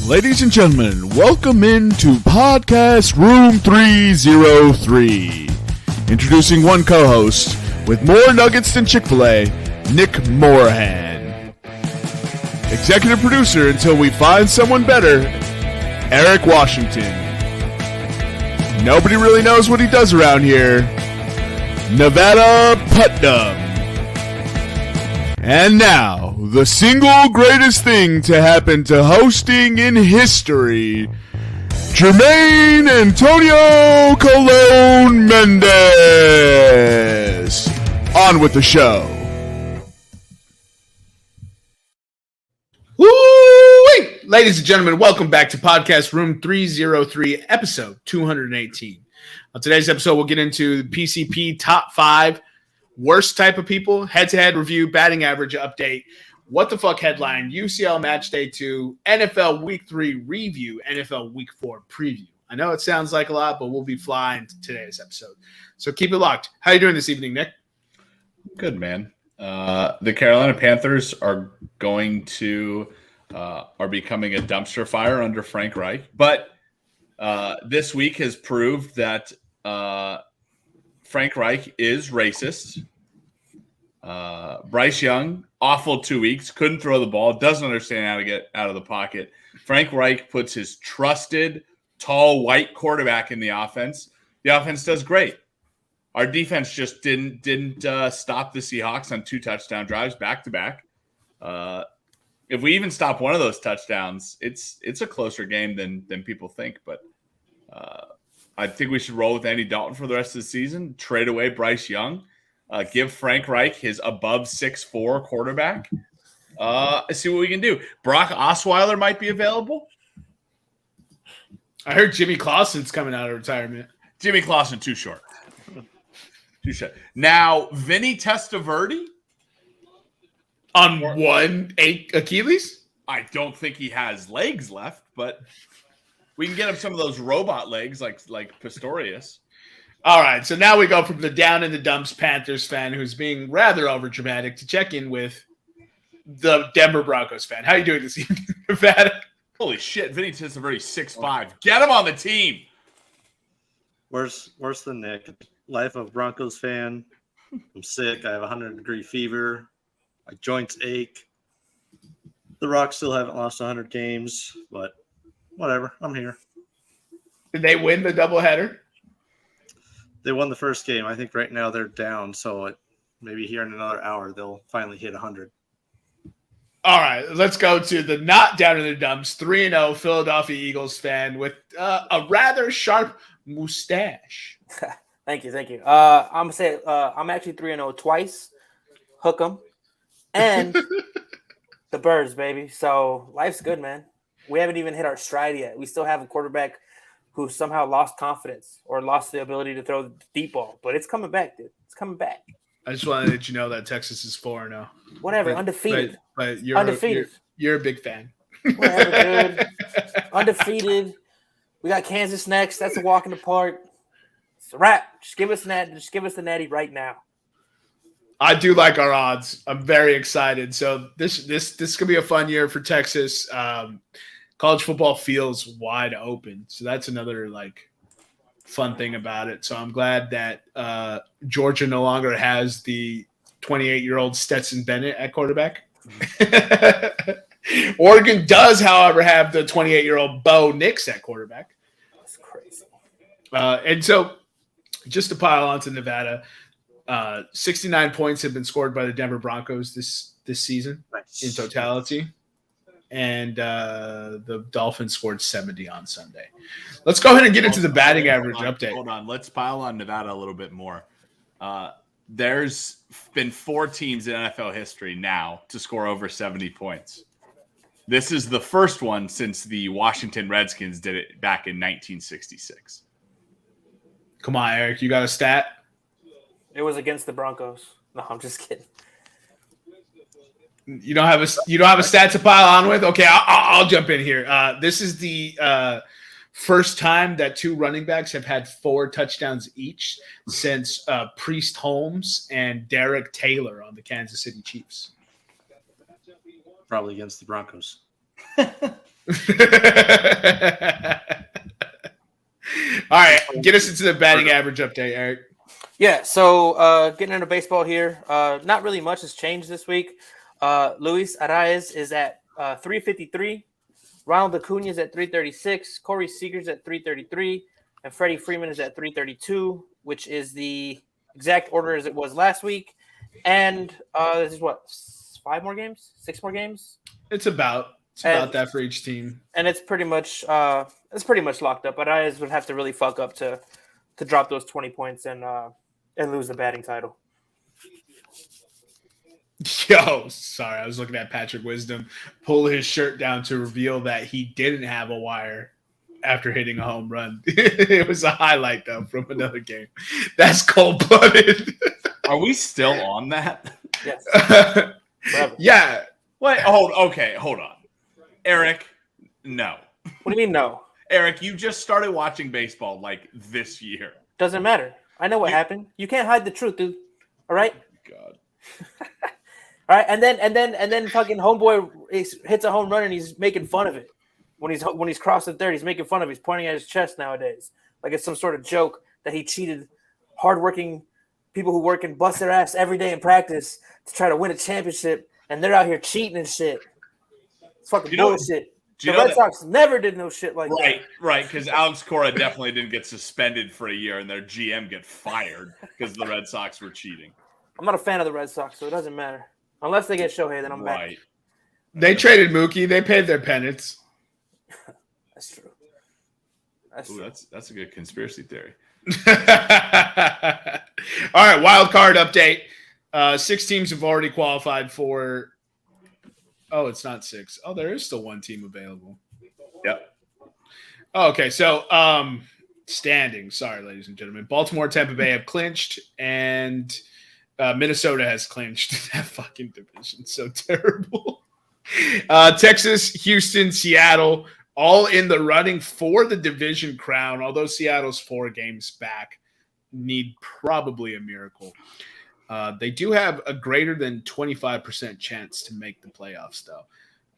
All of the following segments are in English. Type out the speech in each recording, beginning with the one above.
Ladies and gentlemen, welcome into Podcast Room 303. Introducing one co-host with more nuggets than Chick-fil-A, Nick Morahan. Executive producer until we find someone better, Eric Washington. Nobody really knows what he does around here, Nevada Putnam. And now, the single greatest thing to happen to hosting in history, Jermaine Antonio Colon Mendez. On with the show. Woo-wee! Ladies and gentlemen, welcome back to Podcast Room 303, episode 218. On today's episode, we'll get into the PCP top 5 worst type of people, head-to-head review, batting average update, what the fuck headline, UCL Matchday 2, NFL Week 3 review, NFL Week 4 preview. I know it sounds like a lot, but we'll be flying today's episode. So keep it locked. How are you doing this evening, Nick? Good, man. The Carolina Panthers are becoming a dumpster fire under Frank Reich, but this week has proved that Frank Reich is racist. Bryce Young, awful 2 weeks, couldn't throw the ball, doesn't understand how to get out of the pocket. Frank Reich puts his trusted, tall, white quarterback in the offense. The offense does great. Our defense just didn't stop the Seahawks on 2 touchdown drives back to back. If we even stop one of those touchdowns, it's a closer game than people think. But I think we should roll with Andy Dalton for the rest of the season. Trade away Bryce Young. Give Frank Reich his above 6'4" quarterback. See what we can do. Brock Osweiler might be available. I heard Jimmy Clausen's coming out of retirement. Jimmy Clausen, too short. Too short. Now, Vinny Testaverde. On one Achilles? I don't think he has legs left, but we can get him some of those robot legs like Pistorius. All right, so now we go from the down in the dumps Panthers fan who's being rather overdramatic to check in with the Denver Broncos fan. How are you doing this evening, Nevada? Holy shit, Vinny Testaverde 6'5". Get him on the team. Worse than Nick. Life of Broncos fan. I'm sick. I have a 100-degree fever. My joints ache. The Rocks still haven't lost 100 games, but whatever. I'm here. Did they win the doubleheader? They won the first game. I think right now they're down, so maybe here in another hour they'll finally hit 100. All right, let's go to the not down in the dumps 3-0 Philadelphia Eagles fan with a rather sharp mustache. Thank you. I'm gonna say I'm actually 3-0 twice. Hook 'em and the Birds, baby. So life's good, man. We haven't even hit our stride yet. We still have a quarterback who somehow lost confidence or lost the ability to throw the deep ball, but it's coming back, dude. It's coming back. I just wanted to let you know that Texas is 4-0. Whatever, undefeated. But you're undefeated. You're a big fan. Whatever, dude. Undefeated. We got Kansas next. That's a walk in the park. It's a wrap. Just give us the natty right now. I do like our odds. I'm very excited. So this is gonna be a fun year for Texas. College football feels wide open, so that's another fun thing about it. So I'm glad that Georgia no longer has the 28-year-old Stetson Bennett at quarterback. Oregon does, however, have the 28-year-old Bo Nix at quarterback. That's crazy. And so, just to pile on to Nevada, 69 points have been scored by the Denver Broncos this season in totality. And the Dolphins scored 70 on Sunday. Let's go ahead and get into the batting average update. Hold on. Let's pile on Nevada a little bit more. There's been 4 teams in NFL history now to score over 70 points. This is the first one since the Washington Redskins did it back in 1966. Come on, Eric. You got a stat? It was against the Broncos. No, I'm just kidding. You don't have a stat to pile on with? Okay, I'll jump in here. This is the first time that 2 running backs have had 4 touchdowns each since Priest Holmes and Derek Taylor on the Kansas City Chiefs. Probably against the Broncos. All right, get us into the batting average update, Eric. Yeah, so getting into baseball here, not really much has changed this week. Luis Arraez is at 353. Ronald Acuna is at 336. Corey Seager's at 333. And Freddie Freeman is at 332, which is the exact order as it was last week. And this is what, 5 more games? 6 more games? It's about that for each team. And it's pretty much locked up. But I would have to really fuck up to drop those 20 points and lose the batting title. Yo, sorry, I was looking at Patrick Wisdom pull his shirt down to reveal that he didn't have a wire after hitting a home run. It was a highlight, though, from another game. That's cold-blooded. Are we still on that? Yes. Yeah. Wait, hold on. Eric, no. What do you mean no? Eric, you just started watching baseball like this year. Doesn't matter. I know what happened. You can't hide the truth, dude. All right? God. All right, and then fucking homeboy hits a home run and he's making fun of it. When he's crossing third, he's making fun of it. He's pointing at his chest nowadays. Like it's some sort of joke that he cheated hardworking people who work and bust their ass every day in practice to try to win a championship, and they're out here cheating and shit. It's fucking bullshit. The Red Sox never did no shit like that. Right, because Alex Cora definitely didn't get suspended for a year and their GM get fired because the Red Sox were cheating. I'm not a fan of the Red Sox, so it doesn't matter. Unless they get Shohei, then I'm back. They traded Mookie. They paid their penance. That's true. That's a good conspiracy theory. All right, wild card update. 6 teams have already qualified for. Oh, it's not 6. Oh, there is still 1 team available. Yep. Oh, okay, so standings. Sorry, ladies and gentlemen. Baltimore, Tampa Bay have clinched, and Minnesota has clinched that fucking division. So terrible. Texas, Houston, Seattle, all in the running for the division crown. Although Seattle's 4 games back, need probably a miracle. They do have a greater than 25% chance to make the playoffs, though.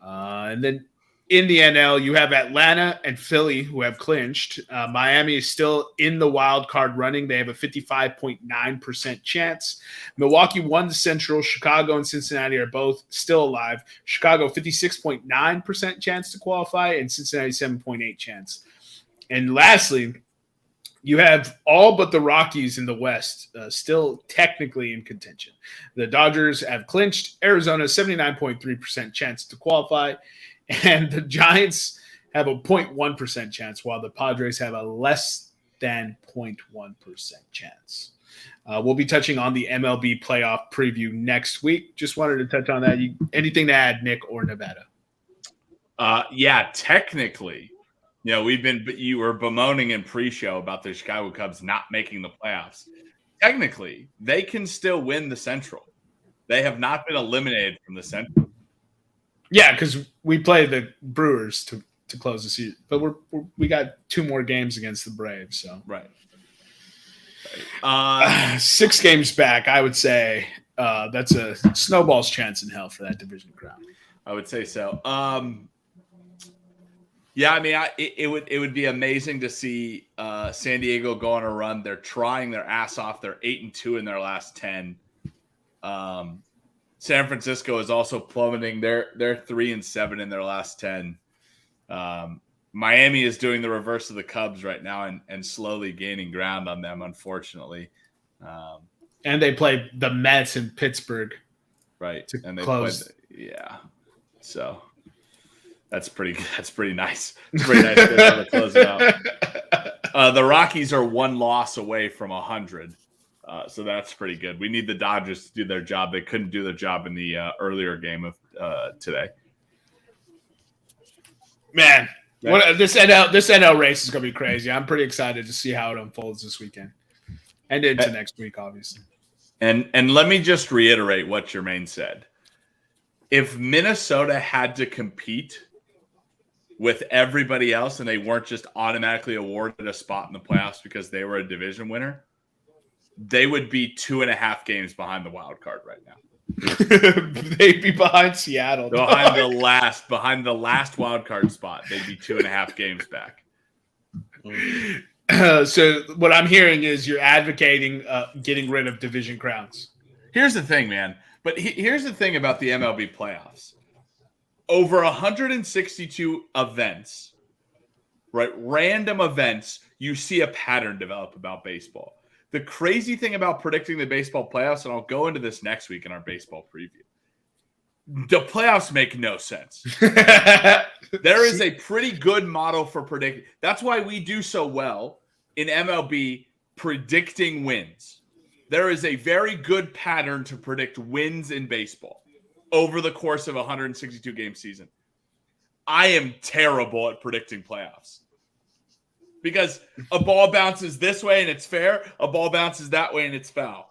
And then in the NL, you have Atlanta and Philly who have clinched. Miami is still in the wild card running. They have a 55.9% chance. Milwaukee won the Central. Chicago and Cincinnati are both still alive. Chicago, 56.9% chance to qualify, and Cincinnati, 7.8% chance. And lastly, you have all but the Rockies in the West still technically in contention. The Dodgers have clinched. Arizona, 79.3% chance to qualify. And the Giants have a 0.1% chance, while the Padres have a less than 0.1% chance. We'll be touching on the MLB playoff preview next week. Just wanted to touch on that. Anything to add, Nick or Nevada? Yeah, technically, you were bemoaning in pre-show about the Chicago Cubs not making the playoffs. Technically, they can still win the Central. They have not been eliminated from the Central. Yeah, because we play the Brewers to close the season, but we got 2 more games against the Braves. So right. 6 games back, I would say that's a snowball's chance in hell for that division crown. I would say so. Yeah, I mean, it would be amazing to see San Diego go on a run. They're trying their ass off. They're 8-2 in their last 10. San Francisco is also plummeting. They're 3-7 in their last 10. Miami is doing the reverse of the Cubs right now and slowly gaining ground on them, unfortunately. And they play the Mets in Pittsburgh, right? And they close. So that's pretty nice. It's pretty nice to close it out. The Rockies are 1 loss away from 100. So that's pretty good. We need the Dodgers to do their job. They couldn't do their job in the earlier game of today. Man, this NL race is going to be crazy. I'm pretty excited to see how it unfolds this weekend and into next week, obviously. And let me just reiterate what Jermaine said. If Minnesota had to compete with everybody else and they weren't just automatically awarded a spot in the playoffs because they were a division winner, they would be 2.5 games behind the wild card right now. They'd be behind Seattle. behind the last wild card spot. They'd be 2.5 games back. So what I'm hearing is you're advocating getting rid of division crowns. Here's the thing, man. But here's the thing about the MLB playoffs. Over 162 events, right? Random events, you see a pattern develop about baseball. The crazy thing about predicting the baseball playoffs, and I'll go into this next week in our baseball preview, the playoffs make no sense. There is a pretty good model for predicting. That's why we do so well in MLB predicting wins. There is a very good pattern to predict wins in baseball over the course of a 162-game season. I am terrible at predicting playoffs because a ball bounces this way and it's fair, a ball bounces that way and it's foul.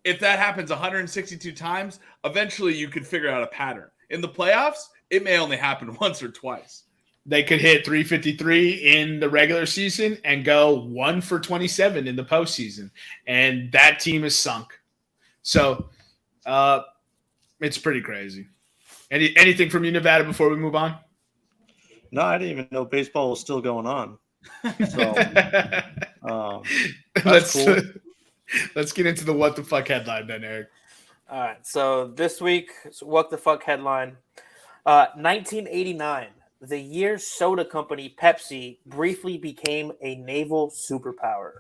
If that happens 162 times, eventually you could figure out a pattern. In the playoffs, it may only happen once or twice. They could hit 353 in the regular season and go 1 for 27 in the postseason, and that team is sunk. So it's pretty crazy. Anything from you, Nevada, before we move on? No, I didn't even know baseball was still going on. So let's cool. let's get into the what the fuck headline then, Eric. All right. So this week's what the fuck headline: 1989, the year soda company Pepsi briefly became a naval superpower.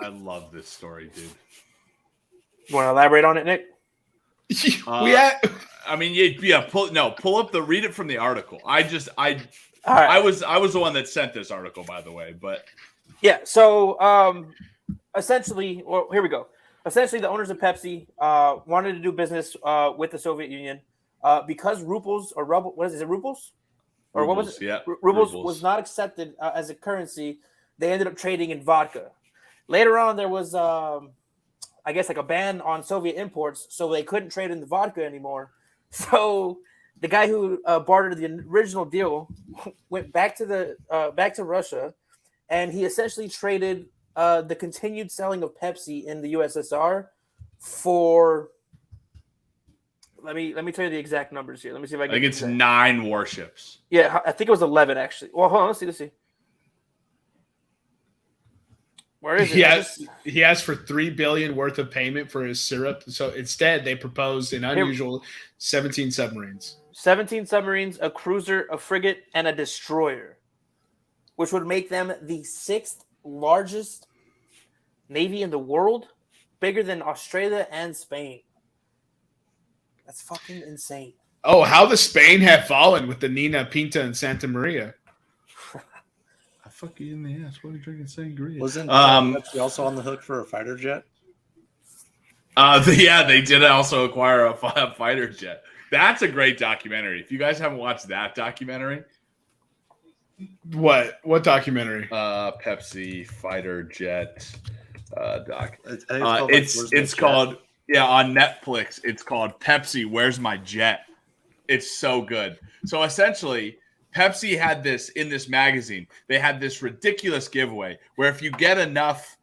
I love this story, dude. You want to elaborate on it, Nick? Pull up read it from the article. All right. I was the one that sent this article, by the way, but yeah. So essentially, well, here we go. Essentially, the owners of Pepsi wanted to do business with the Soviet Union because rubles or ruble. What is it? Rubles? Or rubles, what was it? Yeah, Rubles was not accepted as a currency. They ended up trading in vodka. Later on, there was, I guess, like a ban on Soviet imports, so they couldn't trade in the vodka anymore. So the guy who bartered the original deal went back to Russia, and he essentially traded the continued selling of Pepsi in the USSR for. Let me tell you the exact numbers here. Let me see if I can. I think it's 9 warships. Yeah, I think it was 11 actually. Well, hold on. Let's see. Where is it? He asked for $3 billion worth of payment for his syrup. So instead, they proposed an unusual 17 submarines. 17 submarines, a cruiser, a frigate, and a destroyer, which would make them the 6th largest navy in the world, bigger than Australia and Spain. That's fucking insane. Oh, how the Spain have fallen with the Nina, Pinta, and Santa Maria. I fuck you in the ass. What are you drinking sangria? Wasn't Pepsi also on the hook for a fighter jet? They did also acquire a fighter jet. That's a great documentary. If you guys haven't watched that documentary. What documentary? Pepsi fighter jet doc. It's called on Netflix. It's called Pepsi, Where's My Jet? It's so good. So essentially, Pepsi had this in this magazine. They had this ridiculous giveaway where if you get enough,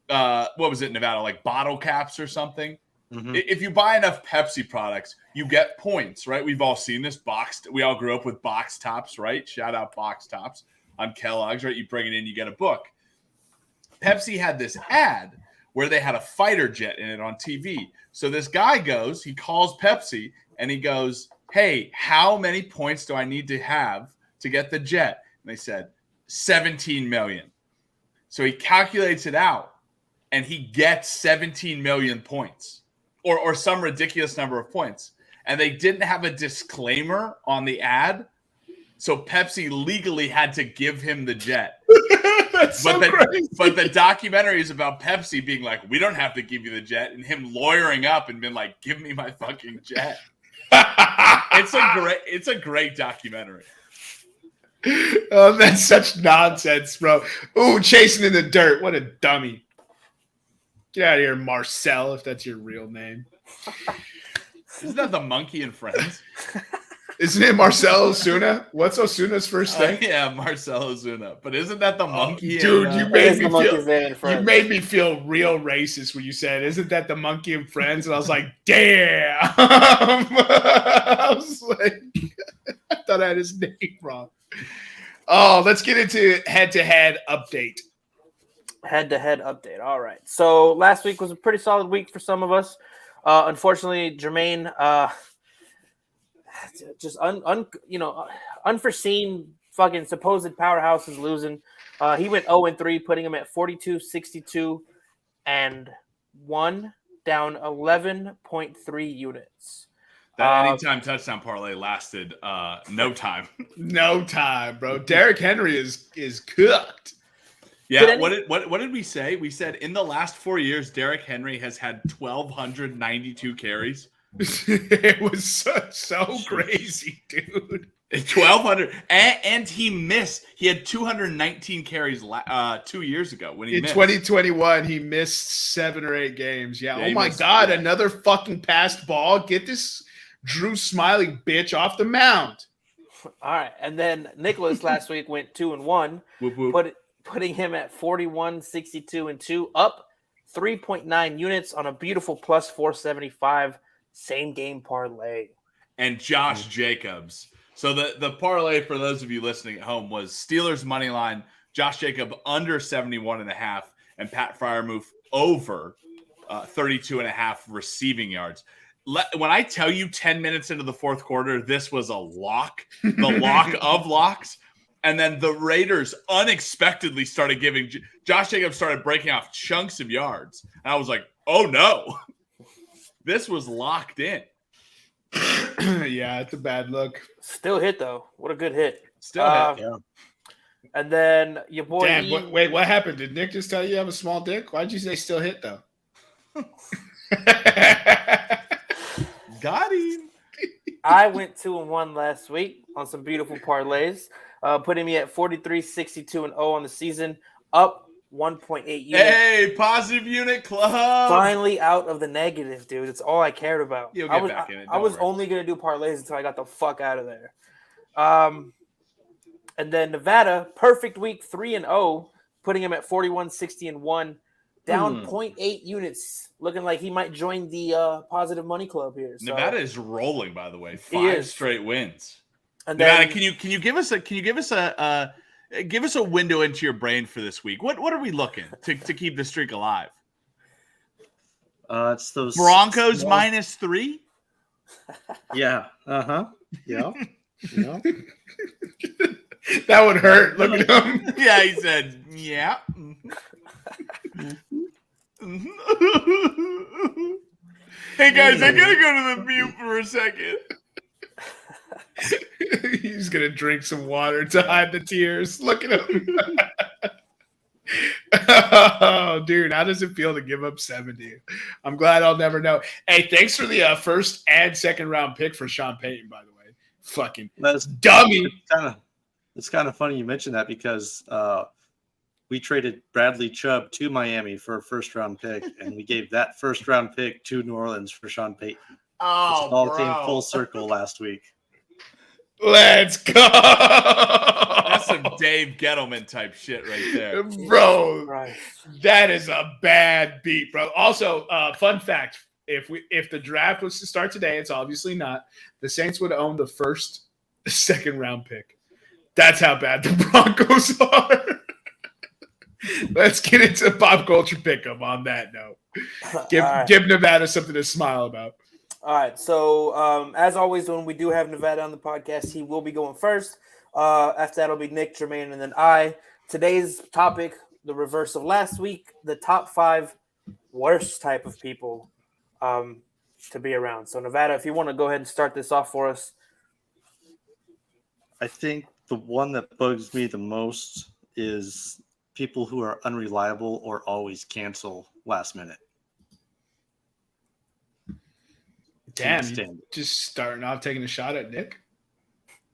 what was it, Nevada, like bottle caps or something? Mm-hmm. If you buy enough Pepsi products, you get points, right? We've all seen this boxed. We all grew up with box tops, right? Shout out box tops on Kellogg's, right? You bring it in, you get a book. Pepsi had this ad where they had a fighter jet in it on TV. So this guy goes, he calls Pepsi and he goes, hey, how many points do I need to have to get the jet? And they said 17 million. So he calculates it out and he gets 17 million points or some ridiculous number of points. And they didn't have a disclaimer on the ad. So Pepsi legally had to give him the jet. That's so crazy. But the documentary is about Pepsi being like, we don't have to give you the jet, and him lawyering up and being like, give me my fucking jet. It's a great documentary. Oh, that's such nonsense, bro. Ooh, chasing in the dirt. What a dummy. Get out of here, Marcel, if that's your real name. Isn't that the monkey in Friends? Isn't it Marcelo Osuna? What's Osuna's first name? Yeah, Marcelo Osuna. But isn't that the monkey? Dude, in, you made me monkeys feel there in front. you made me feel real racist when you said, "Isn't that the monkey and friends?" And I was like, "Damn!" I was like, I thought I had his name wrong. Oh, let's get into head-to-head update. Head-to-head update. All right. So last week was a pretty solid week for some of us. Unfortunately, Jermaine, just unforeseen fucking supposed powerhouse is losing. He went 0-3, putting him at 42, 62, and 1, down 11.3 units. That anytime touchdown parlay lasted no time. No time, bro. Derrick Henry is cooked. Yeah, what did we say? We said in the last 4 years, Derrick Henry has had 1,292 carries. It was so crazy, dude. 1,200, and he missed. He had 219 carries 2 years ago when he in missed. 2021. He missed 7 or 8 games. Yeah. Yeah, Oh my God! Another fucking passed ball. Get this Drew Smiley bitch off the mound. All right, and then Nicholas last week went 2-1, Whoop, whoop. putting him at 41, 62, and 2, up 3.9 units on a beautiful plus 475 same game parlay. And Josh Jacobs. So the parlay for those of you listening at home was Steelers money line, Josh Jacob under 71.5, and Pat Freiermuth over 32.5 receiving yards. When I tell you 10 minutes into the fourth quarter, this was a lock, the lock of locks. And then the Raiders unexpectedly started giving Josh Jacobs started breaking off chunks of yards. And I was like, oh no, this was locked in. Yeah, it's a bad look. Still hit though. What a good hit. Still hit. Yeah. And then your boy. Damn, wait, what happened? Did Nick just tell you have a small dick? Why'd you say still hit though? Got him. I went 2-1 last week on some beautiful parlays, putting me at 43, 62, and 0 on the season, up 1.8 units. Hey, positive unit club. Finally out of the negative, dude. It's all I cared about. You'll get back in it. I was Don't worry. only going to do parlays until I got the fuck out of there. And then Nevada, perfect week, 3-0, putting him at 41, 60, and 1, down 0.8 units, looking like he might join the positive money club here. So, Nevada is rolling, by the way. 5 straight wins. and Nevada, then, can you give us a window into your brain for this week? What are we looking to keep the streak alive? It's those Broncos -3. Yeah. Yeah. Yeah. That would hurt. Look at him. Yeah, he said, yeah. Hey guys, I gotta go to the mute for a second. He's gonna drink some water to hide the tears. Look at him. Oh, dude, how does it feel to give up 70? I'm glad I'll never know. Hey, thanks for the first and second round pick for Sean Payton, by the way. Fucking dummy. It's kind of funny you mentioned that because we traded Bradley Chubb to Miami for a first-round pick, and we gave that first-round pick to New Orleans for Sean Payton. Oh, It all came full circle last week. Let's go. That's some Dave Gettleman type shit right there. Bro, right. that is a bad beat, bro. Also, fun fact, if the draft was to start today, it's obviously not, the Saints would own the second round pick. That's how bad the Broncos are. Let's get into pop culture pickup on that note. Give Nevada something to smile about. All right. So, as always, when we do have Nevada on the podcast, he will be going first. After that, it'll be Nick, Jermaine, and then I. Today's topic, the reverse of last week, the top 5 worst type of people to be around. So, Nevada, if you want to go ahead and start this off for us. I think the one that bugs me the most is people who are unreliable or always cancel last minute. Damn, just starting off taking a shot at Nick.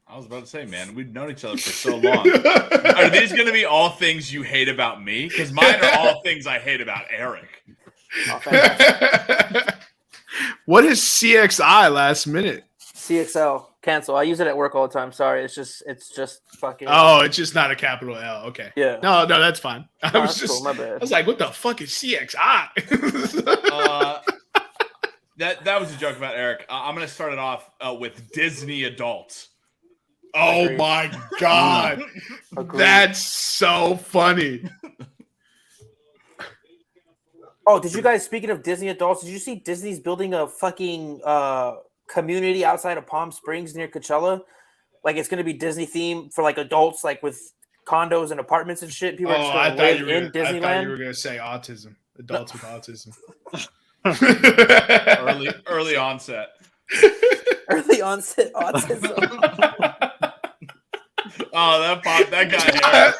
I was about to say, man, we've known each other for so long. Are these going to be all things you hate about me? Because mine are all things I hate about Eric. What is CXI last minute? CXL. Cancel. I use it at work all the time. Sorry, it's just fucking. Oh, it's just not a capital L. Okay. Yeah. No, that's fine. I was that's just, cool, my bad. I was like, what the fuck is CXI? That was a joke about Eric. I'm going to start it off with Disney adults. Oh Agreed. my god, Agreed. that's so funny. Oh, did you guys, speaking of Disney adults, did you see Disney's building a fucking community outside of Palm Springs near Coachella? Like, it's going to be Disney themed for like adults, like with condos and apartments and shit. People are just going to live in I thought you Disneyland. were going to say autism. Adults with autism. Early onset. Early onset autism. Oh, that guy.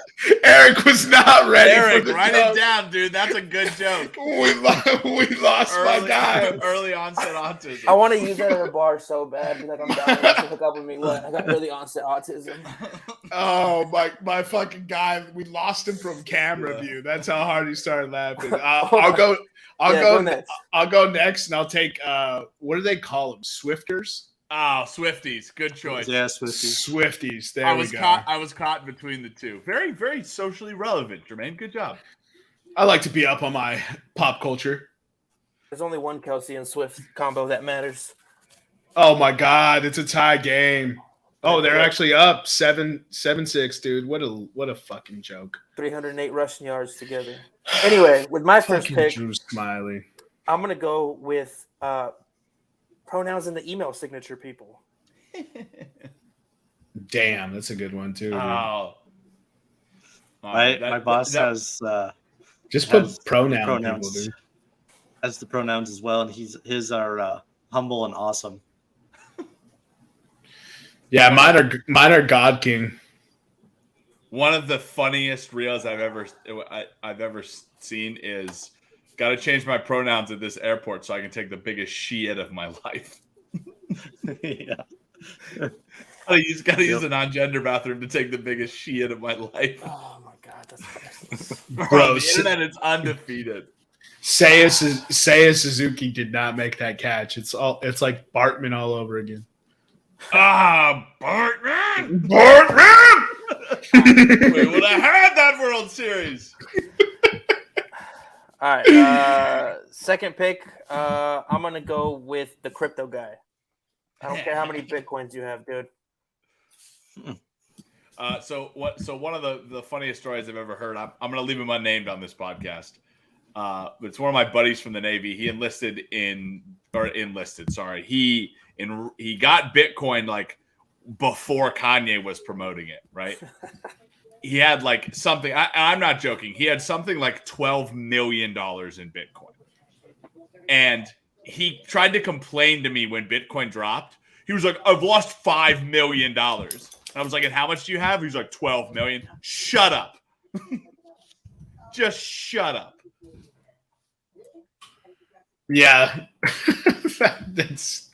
Eric was not ready. Eric, for the write joke. it down, dude. That's a good joke. We lost my guy. Early onset autism. I want to use that at a bar so bad. Be like, I'm dying to hook up with me. What? I got early onset autism. Oh my fucking guy! We lost him from camera view. That's how hard he started laughing. I'll go next. I'll go next, and I'll take what do they call them? Swifters. Oh, Swifties. Good choice. Yeah, Swifties. Swifties. There I we was go. I was caught between the two. Very, very socially relevant, Jermaine. Good job. I like to be up on my pop culture. There's only one Kelsey and Swift combo that matters. Oh my god, it's a tie game. Oh, they're actually up 7-6, dude. What a fucking joke. 308 rushing yards together. Anyway, with my first Fucking pick, Drew Smiley. I'm gonna go with pronouns in the email signature people. Damn, that's a good one too. Dude. Oh. My boss has Just put has pronouns, people, dude. has the pronouns as well, and his are humble and awesome. Yeah, mine are God King. One of the funniest reels I've ever seen is got to change my pronouns at this airport so I can take the biggest shit of my life. Yeah. Gotta use a non-gender bathroom to take the biggest shit of my life. Oh my god, that's priceless. Bro, the internet is undefeated. Seiya Suzuki did not make that catch. It's like Bartman all over again. Ah, Bartman! Bartman! We would have had that World Series. All right, second pick. I'm gonna go with the crypto guy. I don't care how many bitcoins you have, dude. So one of the funniest stories I've ever heard. I'm going to leave him unnamed on this podcast. But it's one of my buddies from the Navy. He Sorry, he got Bitcoin like before Kanye was promoting it, right? He had like something. I'm not joking. He had something like $12 million in Bitcoin, and he tried to complain to me when Bitcoin dropped. He was like, "I've lost $5 million." I was like, "And how much do you have?" He was like, $12 million. Shut up. Just shut up. Yeah. That's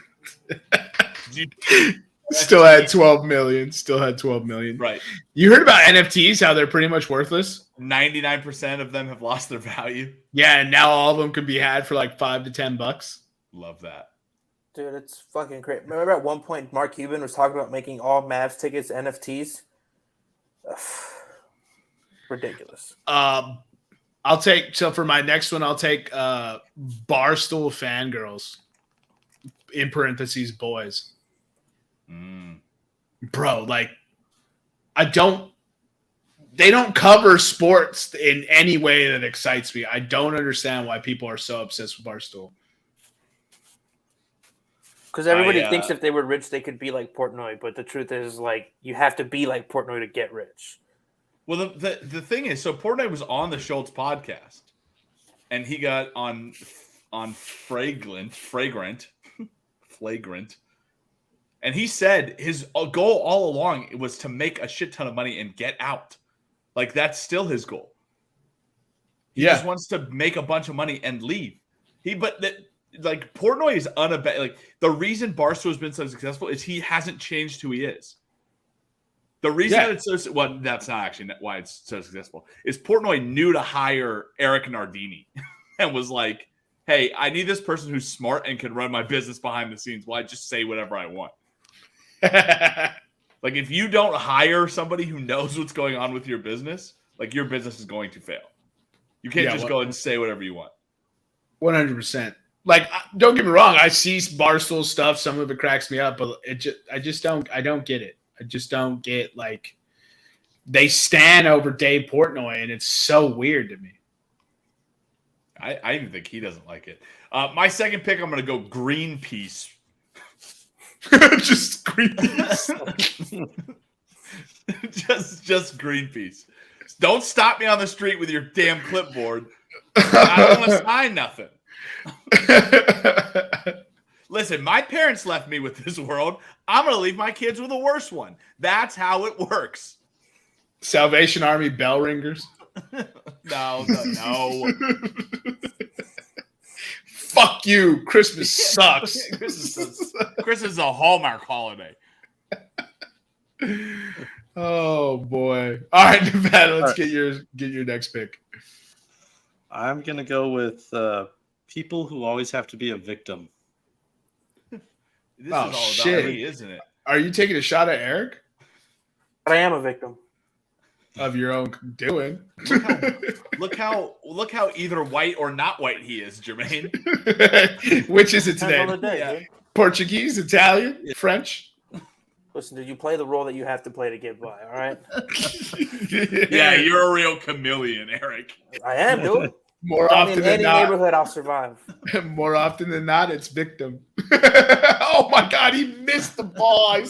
still had 12 million. Still had 12 million. Right. You heard about NFTs, how they're pretty much worthless? 99% of them have lost their value. Yeah, and now all of them can be had for like $5 to $10. Love that. Dude, it's fucking great. Remember at one point Mark Cuban was talking about making all Mavs tickets NFTs? Ugh. Ridiculous. For my next one, I'll take Barstool Fangirls, in parentheses, boys. Bro, like, they don't cover sports in any way that excites me. I don't understand why people are so obsessed with Barstool. Because everybody thinks if they were rich, they could be like Portnoy. But the truth is, like, you have to be like Portnoy to get rich. Well, the thing is, so Portnoy was on the Schultz podcast, and he got on Flagrant, and he said his goal all along was to make a shit ton of money and get out. Like, that's still his goal. He just wants to make a bunch of money and leave. Like, Portnoy is like, the reason Barstool has been so successful is he hasn't changed who he is. The reason that it's so well, that's not actually why it's so successful, is Portnoy knew to hire Eric Nardini and was like, "Hey, I need this person who's smart and can run my business behind the scenes while I just say whatever I want." Like, if you don't hire somebody who knows what's going on with your business, like, your business is going to fail. You can't just go and say whatever you want. 100%. Like, don't get me wrong. I see Barstool stuff. Some of it cracks me up, but I don't get it. I just don't get, like, they stand over Dave Portnoy, and it's so weird to me. I even think he doesn't like it. My second pick, I'm going to go Greenpeace. Just Greenpeace. just Greenpeace. Don't stop me on the street with your damn clipboard. I don't want to sign nothing. Listen, my parents left me with this world. I'm going to leave my kids with a worse one. That's how it works. Salvation Army bell ringers. No. Fuck you. Christmas sucks. Christmas is a Hallmark holiday. Oh boy! All right, Nevada. Let's get your next pick. I'm gonna go with people who always have to be a victim. This is all about me, isn't it? Are you taking a shot at Eric? But I am a victim of your own doing. Look how either white or not white he is, Jermaine. Which is it today? Day, Portuguese, Italian, French. Listen, did you play the role that you have to play to get by? All right. Yeah, you're a real chameleon, Eric. I am, dude. More often than not, neighborhood, I'll survive. More often than not, it's victim. Oh my God, he missed the ball.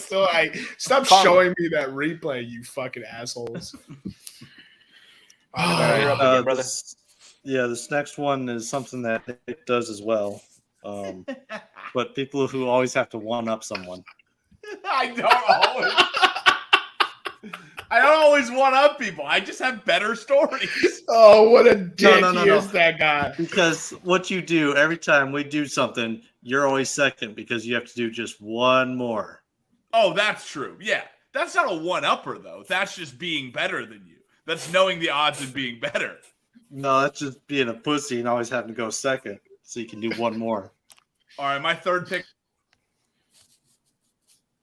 Stop showing me that replay, you fucking assholes. This next one is something that Nick does as well. But people who always have to one up someone. I don't always one up people. I just have better stories. Oh, what a dick is that guy. Because what you do every time we do something, you're always second because you have to do just one more. Oh, that's true. Yeah. That's not a one-upper, though. That's just being better than you. That's knowing the odds of being better. No, that's just being a pussy and always having to go second so you can do one more. All right, my third pick.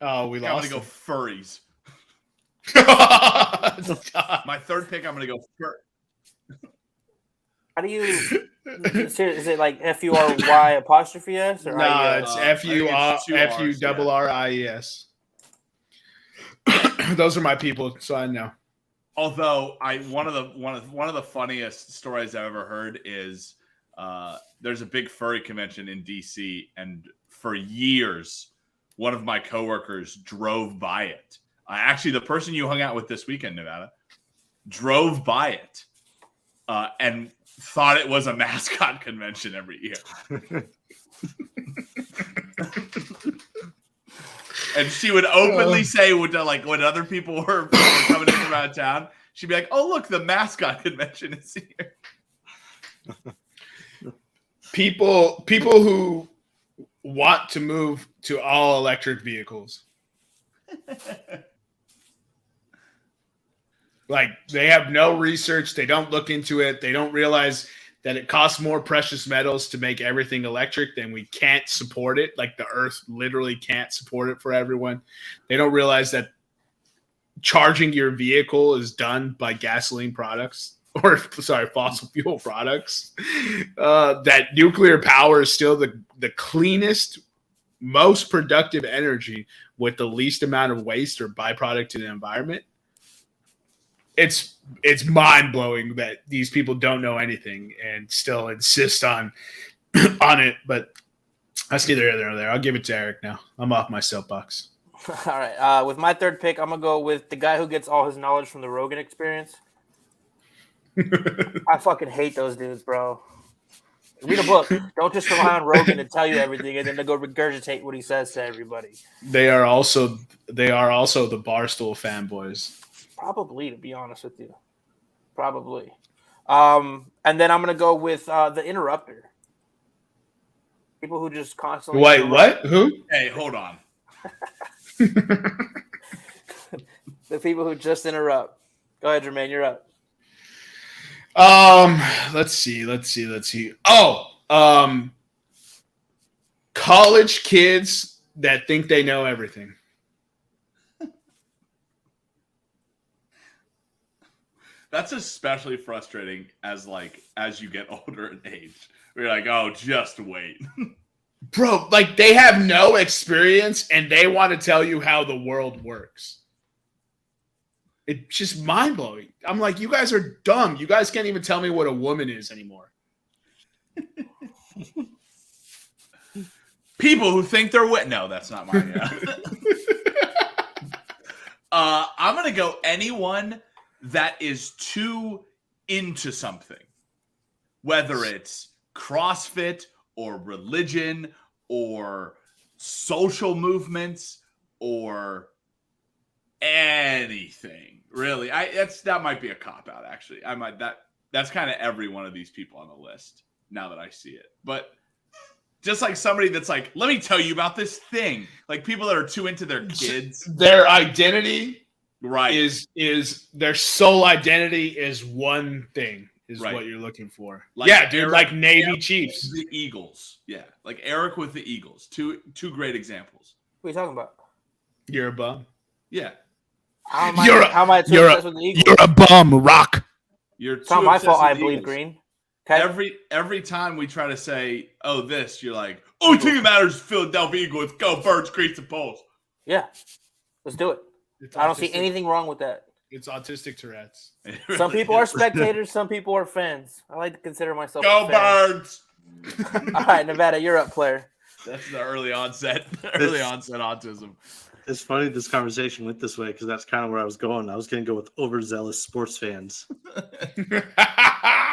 Oh, we lost. I'm going to go furries. My third pick, I'm going to go fur. How do you? Is it like FURY''s? Or no, it's FURRIES. Those are my people, so I know. Although one of the funniest stories I've ever heard is there's a big furry convention in DC, and for years, one of my coworkers drove by it. Actually, the person you hung out with this weekend, Nevada, drove by it and thought it was a mascot convention every year. And she would openly say, when other people were coming in from out of town, she'd be like, "Oh, look, the mascot convention is here." People who want to move to all electric vehicles. Like, they have no research. They don't look into it. They don't realize that it costs more precious metals to make everything electric than we can't support it. Like, the earth literally can't support it for everyone. They don't realize that charging your vehicle is done by gasoline products fossil fuel products. That nuclear power is still the cleanest, most productive energy with the least amount of waste or byproduct to the environment. It's mind-blowing that these people don't know anything and still insist on it, but that's neither here nor there. I'll give it to Eric now. I'm off my soapbox. All right. With my third pick, I'm going to go with the guy who gets all his knowledge from the Rogan Experience. I fucking hate those dudes, bro. Read a book. Don't just rely on Rogan to tell you everything and then to go regurgitate what he says to everybody. They are also the Barstool fanboys. Probably, to be honest with you. Probably. And then I'm going to go with the Interrupter. People who just constantly... Wait, what? Who? Hey, hold on. The people who just interrupt. Go ahead, Jermaine, you're up. Let's see. College kids that think they know everything. That's especially frustrating as you get older in age. We're like, oh, just wait. Bro, like they have no experience and they want to tell you how the world works. It's just mind-blowing. I'm like, you guys are dumb. You guys can't even tell me what a woman is anymore. People who think they're no, that's not mine. Yeah. I'm gonna go anyone that is too into something, whether it's CrossFit or religion or social movements or anything. Really, that might be a cop out. Actually, that's kind of every one of these people on the list now that I see it, but. Just like somebody that's like, let me tell you about this thing. Like people that are too into their kids. Their identity right. is their sole identity is one thing, is right. what you're looking for. Like yeah, dude, Eric, like Navy Chiefs. The Eagles. Yeah. Like Eric with the Eagles. Two great examples. What are you talking about? You're a bum. Yeah. How am I too obsessed with the Eagles? You're a bum, Rock. It's not my fault I bleed green. Okay. Every time we try to say, oh, this, you're like, only thing that matters is Philadelphia Eagles. Go Birds, Crease, and Poles. Yeah. Let's do it. I don't see anything wrong with that. It's autistic Tourette's. Some people are spectators. Some people are fans. I like to consider myself Go a fan. Birds! All right, Nevada, you're up, player. That's the early onset autism. It's funny this conversation went this way because that's kind of where I was going. I was going to go with overzealous sports fans.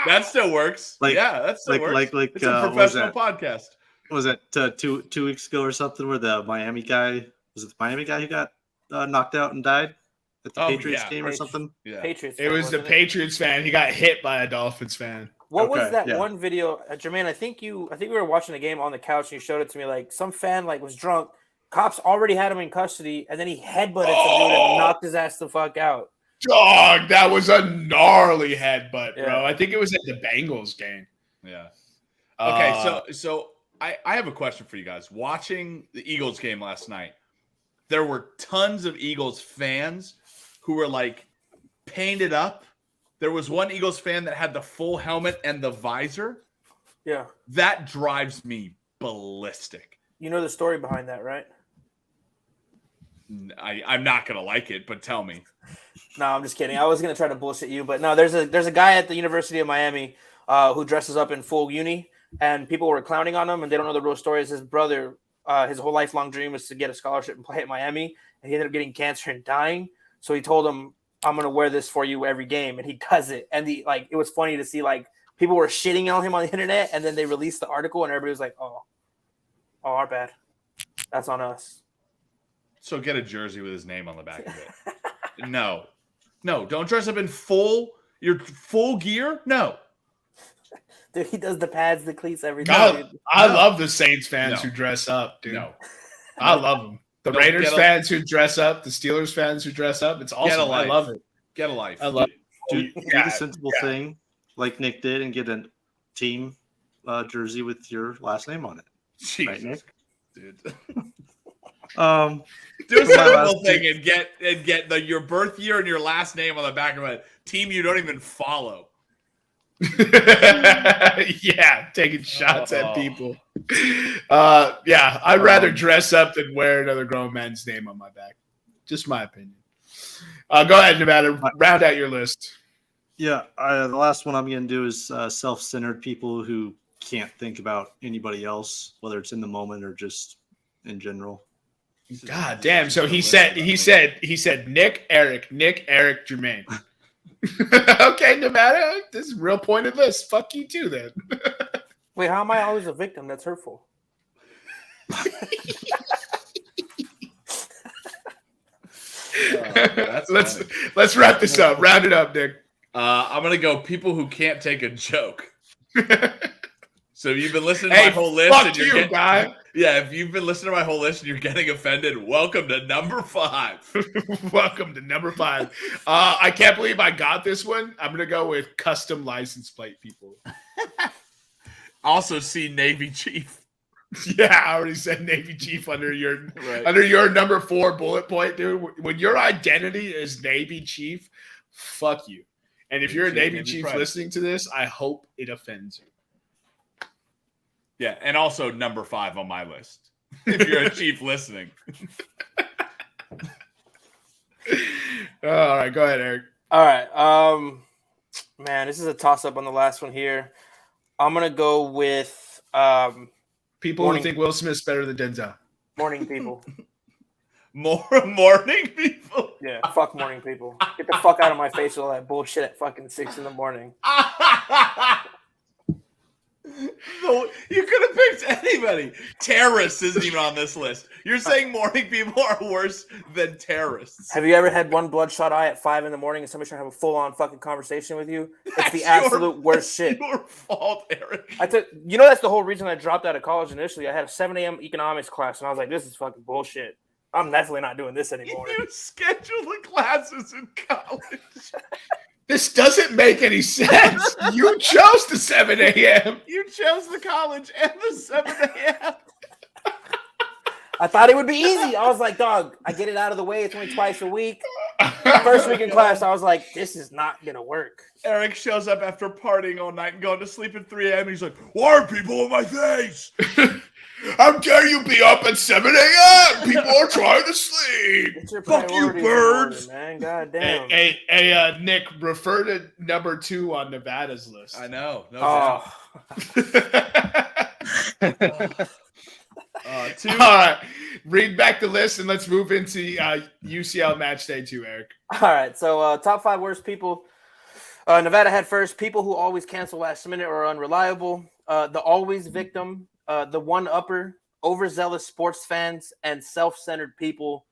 That still works. That still works. It's a professional podcast. Was it 2 weeks ago or something where the Miami guy, was it the Miami guy who got knocked out and died at the Patriots game or something? Yeah. Patriots. It was the Patriots fan. He got hit by a Dolphins fan. What was that one video, Jermaine? I think we were watching the game on the couch and you showed it to me. Like some fan was drunk. Cops already had him in custody, and then he headbutted some dude and knocked his ass the fuck out. Dog, that was a gnarly headbutt, bro. I think it was at the Bengals game. Yeah. Okay, so I have a question for you guys. Watching the Eagles game last night, there were tons of Eagles fans who were painted up. There was one Eagles fan that had the full helmet and the visor. Yeah. That drives me ballistic. You know the story behind that, right? I'm not gonna like it, but tell me. No, I'm just kidding. I was gonna try to bullshit you, but no, there's a guy at the University of Miami who dresses up in full uni, and people were clowning on him, and they don't know the real story. Is his brother, his whole lifelong dream was to get a scholarship and play at Miami, and he ended up getting cancer and dying. So he told him, "I'm gonna wear this for you every game," and he does it. And it was funny to see people were shitting on him on the internet, and then they released the article, and everybody was like, "Oh, our bad. That's on us." So get a jersey with his name on the back of it. No, don't dress up in your full gear. No. Dude, he does the pads, the cleats, everything. I love the Saints fans who dress up, dude. No. I love them. The Raiders fans who dress up, the Steelers fans who dress up. It's awesome. I love it. Get a life. I love it. Do the sensible thing like Nick did and get a team jersey with your last name on it. Jesus, right, Nick? Dude. Do a sensible thing and get your birth year and your last name on the back of a team you don't even follow. Yeah, taking shots at people. I'd rather dress up than wear another grown man's name on my back. Just my opinion. Go ahead, Nevada. Round out your list. Yeah, the last one I'm going to do is self-centered people who can't think about anybody else, whether it's in the moment or just in general. God damn! So he said Nick, Eric, Jermaine. Okay, Nevada, this is a real pointed list. Fuck you too, then. Wait, how am I always a victim? That's hurtful. Let's wrap this up. Round it up, Nick. I'm gonna go people who can't take a joke. So if you've been listening to my whole list, fuck and you're getting, guy. Yeah, if you've been listening to my whole list and you're getting offended, welcome to number 5. Welcome to number 5. I can't believe I got this one. I'm gonna go with custom license plate people. Also, see Navy Chief. Yeah, I already said Navy Chief under your number 4 bullet point, dude. When your identity is Navy Chief, fuck you. And if you're a Navy Navy Chief pride. listening to this, I hope it offends you. Yeah, and also number 5 on my list. If you're a Chief listening. All right, go ahead, Eric. All right. Man, this is a toss-up on the last one here. I'm gonna go with People who think Will Smith's better than Denzel. morning people. More morning people. Yeah, fuck morning people. Get the fuck out of my face with all that bullshit at fucking 6 a.m. No, you could have picked anybody. Terrorists isn't even on this list. You're saying morning people are worse than terrorists. Have you ever had one bloodshot eye at 5 a.m. and somebody's trying to have a full-on fucking conversation with you? It's the absolute worst shit. Your fault, Eric. That's the whole reason I dropped out of college initially. I had a 7 a.m. economics class, and I was like, this is fucking bullshit. I'm definitely not doing this anymore. You schedule the classes in college. This doesn't make any sense. You chose the 7 a.m. You chose the college and the 7 a.m. I thought it would be easy. I was like, dog, I get it out of the way. It's only twice a week. First week in class, I was like, this is not going to work. Eric shows up after partying all night and going to sleep at 3 a.m. He's like, why are people in my face? How dare you be up at 7 a.m.? People are trying to sleep. Fuck you, birds. Man, God damn. Hey, Nick, refer to number 2 on Nevada's list. I know. No Oh. Two. All right, read back the list and let's move into UCL match day 2, Eric. All right, so top 5 worst people. Nevada had first, people who always cancel last minute or are unreliable. The always victim, the one-upper, overzealous sports fans, and self-centered people.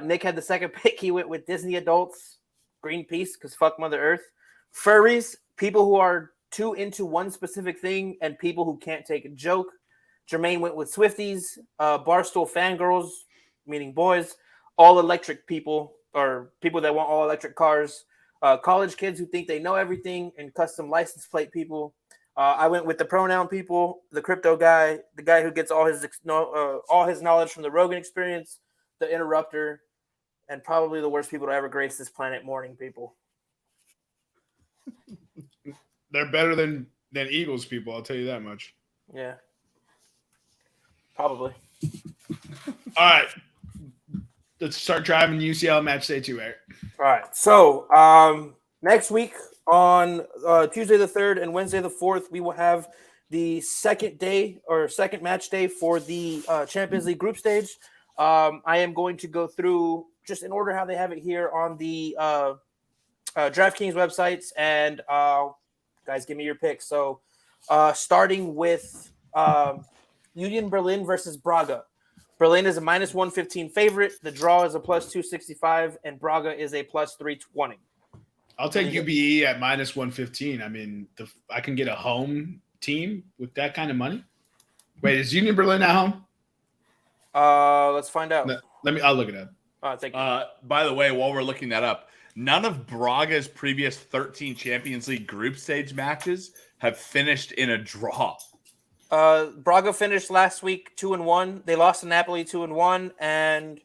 Nick had the second pick. He went with Disney adults, Greenpeace, because fuck Mother Earth. Furries, people who are too into one specific thing, and people who can't take a joke. Jermaine went with Swifties, Barstool fangirls, meaning boys, all electric people, or people that want all electric cars, college kids who think they know everything, and custom license plate people. I went with the pronoun people, the crypto guy, the guy who gets all his knowledge from the Rogan Experience, the interrupter, and probably the worst people to ever grace this planet, morning people. They're better than Eagles people, I'll tell you that much. Yeah. Probably. All right. Let's start driving UCL match day 2, Eric. All right. So next week on Tuesday the 3rd and Wednesday the 4th, we will have the second match day for the Champions League group stage. I am going to go through just in order how they have it here on the DraftKings websites, and guys, give me your picks. So starting with Union Berlin versus Braga. Berlin is a minus 115 favorite. The draw is a plus 265, and Braga is a plus 320. I'll take UBE at minus 115. I mean, I can get a home team with that kind of money. Wait, is Union Berlin at home? Let's find out. I'll look it up. Thank you. By the way, while we're looking that up, none of Braga's previous 13 Champions League group stage matches have finished in a draw. Braga finished last week 2-1. They lost to Napoli 2-1, and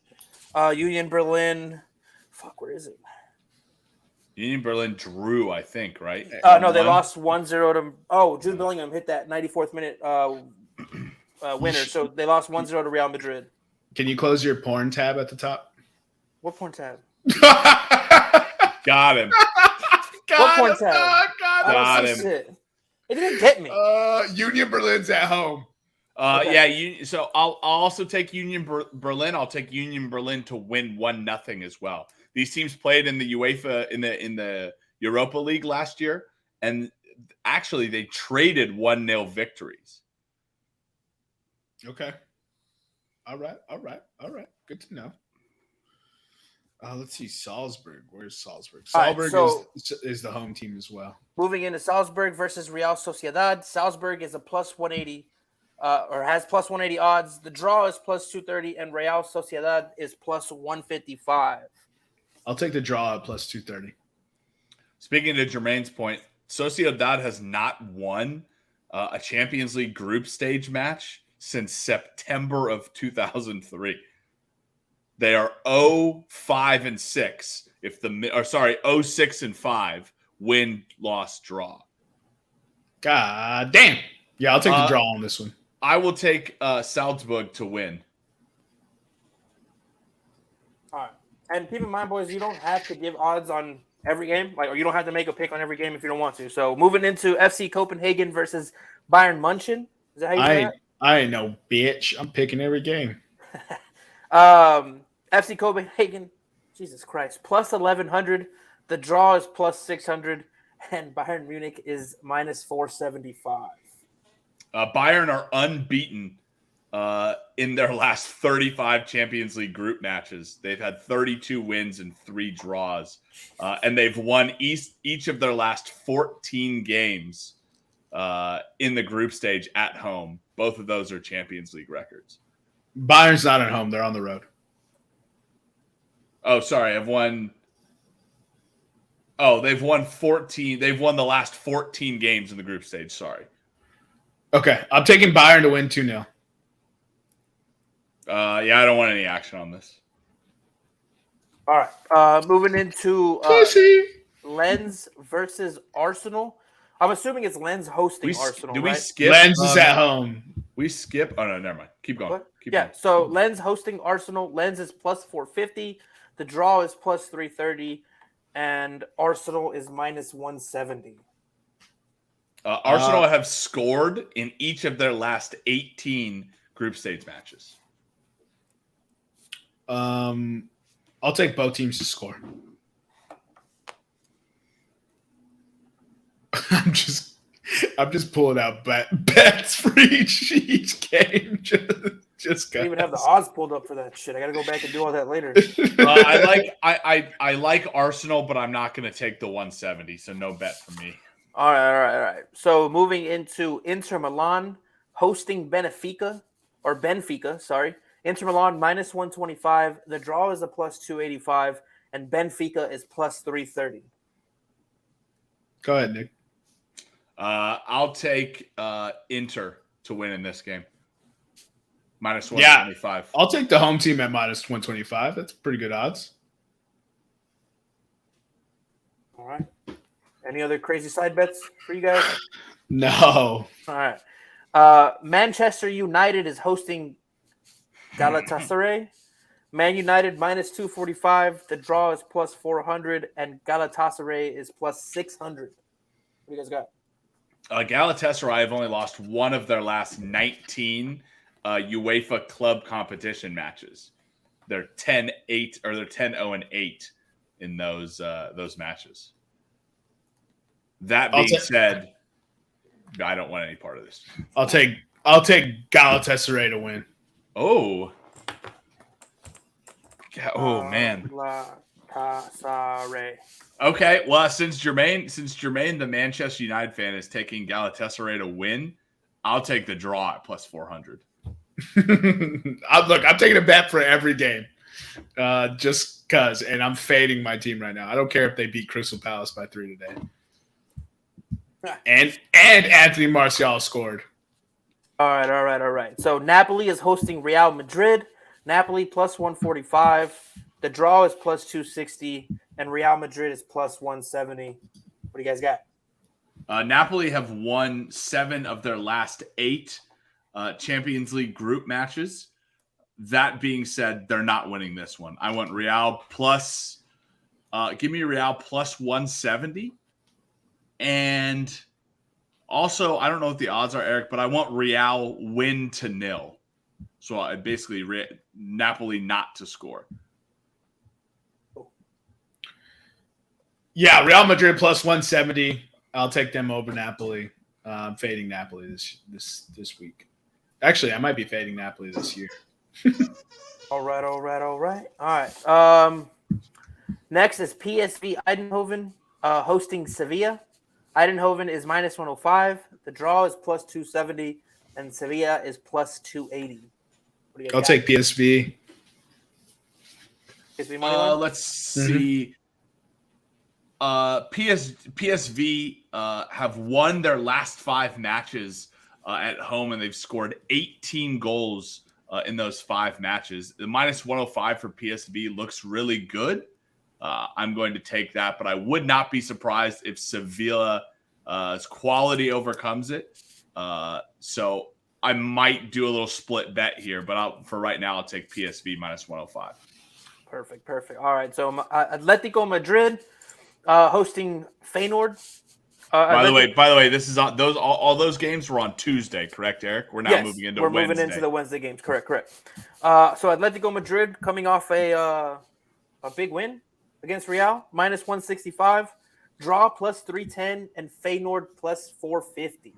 Union Berlin. Fuck, where is it? Union Berlin drew, I think, right? No, they lost 1-0 to. Oh, Jude Bellingham hit that 94th minute winner, so they lost 1-0 to Real Madrid. Can you close your porn tab at the top? What porn tab? Got him. What porn tab? Got him. Shit. It didn't get me. Union Berlin's at home. Okay. Yeah. So I'll also take Union Berlin. I'll take Union Berlin to win 1-0 as well. These teams played in the UEFA in the Europa League last year, and actually they traded 1-0 victories. Okay. All right. Good to know. Let's see. Salzburg. Where's Salzburg? Salzburg is the home team as well. Moving into Salzburg versus Real Sociedad. Salzburg is a plus 180, or has plus 180 odds. The draw is plus 230, and Real Sociedad is plus 155. I'll take the draw at plus 230. Speaking to Jermaine's point, Sociedad has not won a Champions League group stage match since September of 2003. They are 0-5-6 0-6-5 win, loss, draw. God damn. Yeah, I'll take the draw on this one. I will take Salzburg to win. All right. And keep in mind, boys, you don't have to give odds on every game, or you don't have to make a pick on every game if you don't want to. So moving into FC Copenhagen versus Bayern München. Is that how you say that? I ain't no bitch. I'm picking every game. FC Copenhagen, Jesus Christ, plus 1,100. The draw is plus 600, and Bayern Munich is minus 475. Bayern are unbeaten in their last 35 Champions League group matches. They've had 32 wins and 3 draws, and they've won each of their last 14 games in the group stage at home. Both of those are Champions League records. Bayern's not at home. They're on the road. Oh, sorry. They've won 14. They've won the last 14 games in the group stage. Sorry. Okay. I'm taking Bayern to win 2-0. Yeah, I don't want any action on this. All right. Moving into Lens versus Arsenal. I'm assuming it's Lens hosting Arsenal. Do we right? skip? Lens is at home. We skip. Oh, no, never mind. Keep going. What? Keep going. So Lens hosting Arsenal. Lens is plus 450. The draw is plus 330. And Arsenal is minus 170. Arsenal have scored in each of their last 18 group stage matches. I'll take both teams to score. I'm just pulling out bets for each game. Just I don't even have the odds pulled up for that shit. I got to go back and do all that later. I like Arsenal, but I'm not going to take the 170, so no bet for me. All right. So moving into Inter Milan hosting Benfica. Inter Milan minus 125. The draw is a plus 285, and Benfica is plus 330. Go ahead, Nick. I'll take Inter to win in this game. Minus 125. Yeah, I'll take the home team at minus 125. That's pretty good odds. All right. Any other crazy side bets for you guys? No. All right. Manchester United is hosting Galatasaray. Man United minus 245. The draw is plus 400, and Galatasaray is plus 600. What do you guys got? Galatasaray have only lost one of their last 19 UEFA club competition matches. They're 10-8 or they're 10-0-8 in those matches. That being said, I don't want any part of this. I'll take Galatasaray to win. Oh. Oh man. Galatasaray. Okay, well, since Jermaine, the Manchester United fan, is taking Galatasaray to win, I'll take the draw at plus 400. Look, I'm taking a bet for every game, just cause, and I'm fading my team right now. I don't care if they beat Crystal Palace by 3 today. And Anthony Martial scored. All right. So Napoli is hosting Real Madrid. Napoli plus 145. The draw is plus 260, and Real Madrid is plus 170. What do you guys got? Napoli have won 7 of their last 8 Champions League group matches. That being said, they're not winning this one. I want Real plus. Give me Real plus 170. And also, I don't know what the odds are, Eric, but I want Real win to 0. So I basically Napoli not to score. Yeah, Real Madrid plus 170. I'll take them over Napoli. I'm fading Napoli this week. Actually, I might be fading Napoli this year. All right. Next is PSV Eindhoven hosting Sevilla. Eindhoven is minus 105. The draw is plus 270, and Sevilla is plus 280. I'll take PSV. PSV money line? Let's see. PSV have won their last 5 matches at home, and they've scored 18 goals in those 5 matches. The minus 105 for PSV looks really good. I'm going to take that, but I would not be surprised if Sevilla's quality overcomes it. So I might do a little split bet here, but for right now, I'll take PSV minus 105. Perfect. All right, so Atletico Madrid hosting Feyenoord. By the way, this is on those all those games were on Tuesday, correct, Eric? We're now moving into Wednesday. Moving into the Wednesday games. Correct. So Atletico Madrid coming off a big win against Real, minus 165, draw plus 310, and Feyenoord plus 450.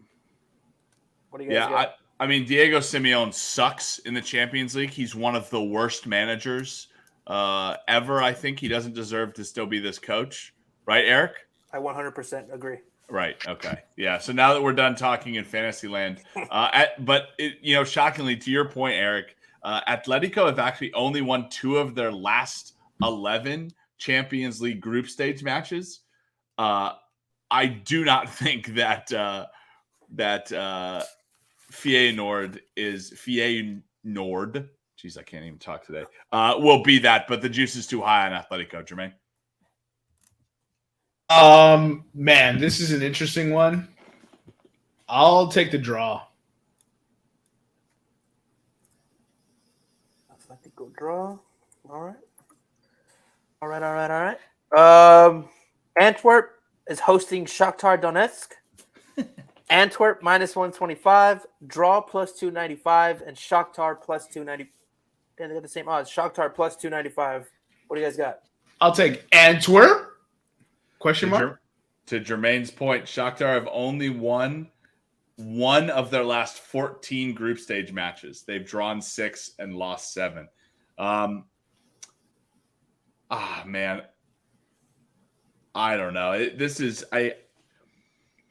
What do you guys got? I mean, Diego Simeone sucks in the Champions League. He's one of the worst managers ever. I think he doesn't deserve to still be this coach, right, Eric? I 100% agree. Right. Okay. Yeah. So now that we're done talking in fantasy land, shockingly, to your point, Eric, Atletico have actually only won 2 of their last 11 Champions League group stage matches. I do not think that Feyenoord. Jeez, I can't even talk today. Will be that, but the juice is too high on Atletico, Jermaine. Man, this is an interesting one. I'll take the draw. Atletico draw. All right. Antwerp is hosting Shakhtar Donetsk. Antwerp minus 125, draw plus 295, and Shakhtar plus 290. They got the same odds. Shakhtar plus 295. What do you guys got? I'll take Antwerp. Question mark? To Jermaine's point, Shakhtar have only won 1 of their last 14 group stage matches. They've drawn 6 and lost 7. Man. I don't know.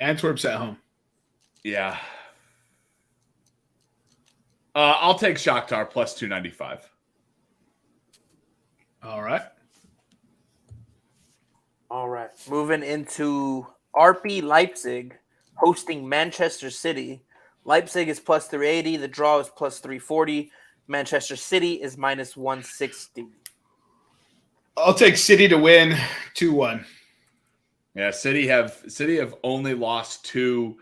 Antwerp's at home. Yeah. I'll take Shakhtar plus 295. All right. Moving into RB Leipzig hosting Manchester City. Leipzig is plus 380. The draw is plus 340. Manchester City is minus 160. I'll take City to win 2-1. Yeah, City have only lost 2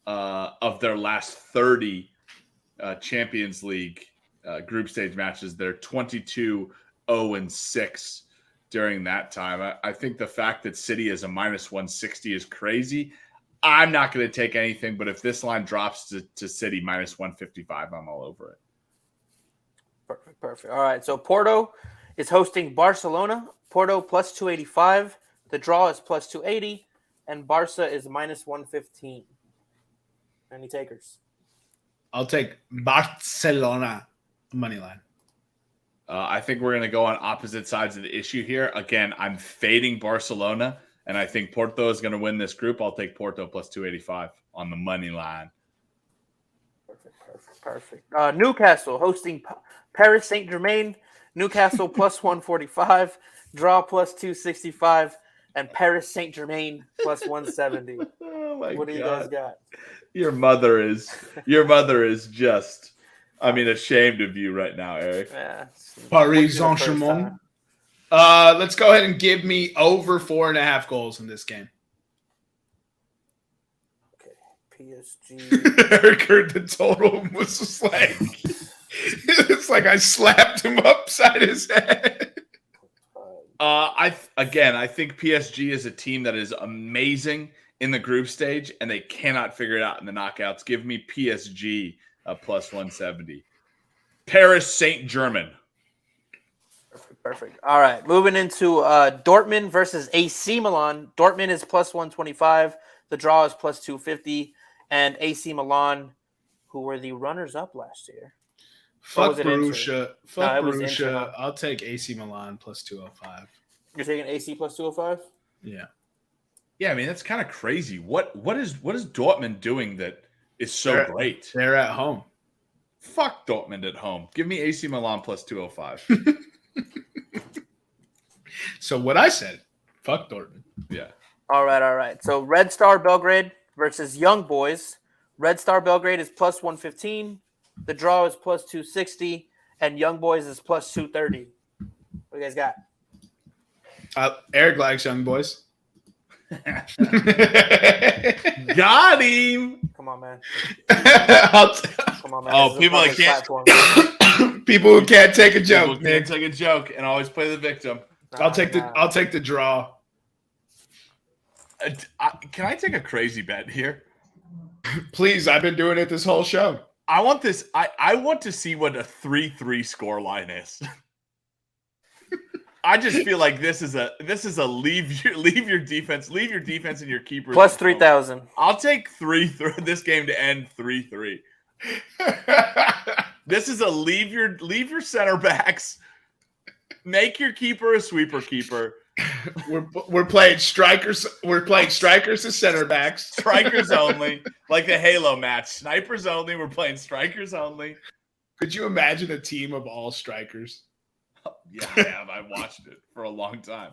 of their last 30 Champions League group stage matches. They're 22-0-6 during that time. I think the fact that City is a minus 160 is crazy. I'm not going to take anything, but if this line drops to City minus 155, I'm all over it. Perfect. All right, so Porto is hosting Barcelona. Porto plus 285. The draw is plus 280, and Barca is minus 115. Any takers? I'll take Barcelona money line. I think we're going to go on opposite sides of the issue here. Again, I'm fading Barcelona, and I think Porto is going to win this group. I'll take Porto plus 285 on the money line. Perfect. Newcastle hosting Paris Saint-Germain. Newcastle plus 145. Draw plus 265. And Paris Saint-Germain plus 170. Oh my what do you guys got? Your mother is just, ashamed of you right now, Eric. Yeah. Paris Saint-Germain. Let's go ahead and give me over 4.5 goals in this game. Okay. PSG. Eric heard the total and was just like, it's like I slapped him upside his head. I think PSG is a team that is amazing in the group stage, and they cannot figure it out in the knockouts. Give me PSG plus 170. Paris Saint-Germain. Perfect. All right, moving into Dortmund versus AC Milan. Dortmund is plus 125. The draw is plus 250. And AC Milan, who were the runners-up last year. Fuck Borussia. Borussia. I'll take AC Milan plus 205. You're taking AC plus 205? Yeah. Yeah, that's kind of crazy. What is Dortmund doing that is so great? They're at home. Fuck Dortmund at home. Give me AC Milan plus 205. So what I said, fuck Dortmund. Yeah. All right. So Red Star Belgrade versus Young Boys. Red Star Belgrade is plus 115. The draw is plus 260. And Young Boys is plus 230. What do you guys got? Eric likes young boys. Got him. Come on, man. I'll Come on, man. Oh, This is a people that public can't- platform. People who can't take a joke. People Nick. can't take a joke and always play the victim. I'll take the draw. Can I take a crazy bet here? Please, I've been doing it this whole show. I want this. I want to see what a 3-3 score line is. I just feel like this is a leave your defense and your keeper Plus 3,000. I'll take 3-3 this game to end 3-3. This is a leave your center backs, make your keeper a sweeper keeper. We're playing strikers. We're playing strikers as center backs. Strikers only, like the Halo match. Snipers only. We're playing strikers only. Could you imagine a team of all strikers? Yeah, I have. I watched it for a long time.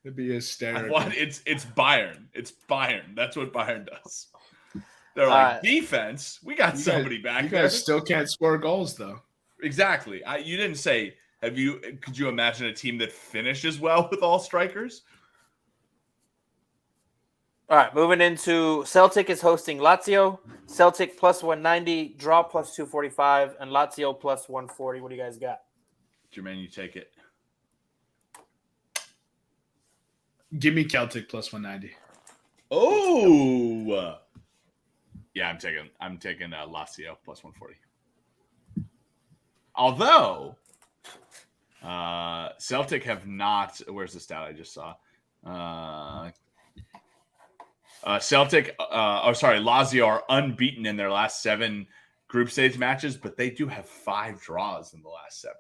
It'd be hysterical. It's Bayern. It's Bayern. That's what Bayern does. They're like, defense. We got somebody back You there. guys still can't score goals though. Exactly. You didn't say. Could you imagine a team that finishes well with all strikers? All right, moving into Celtic is hosting Lazio. Celtic plus 190, draw plus 245, and Lazio plus 140. What do you guys got? Jermaine, you take it. Give me Celtic plus 190. Oh, yeah, I'm taking Lazio plus 140. Although Celtic have not. Where's the stat I just saw? Lazio are unbeaten in their last 7 group stage matches, but they do have 5 draws in the last 7.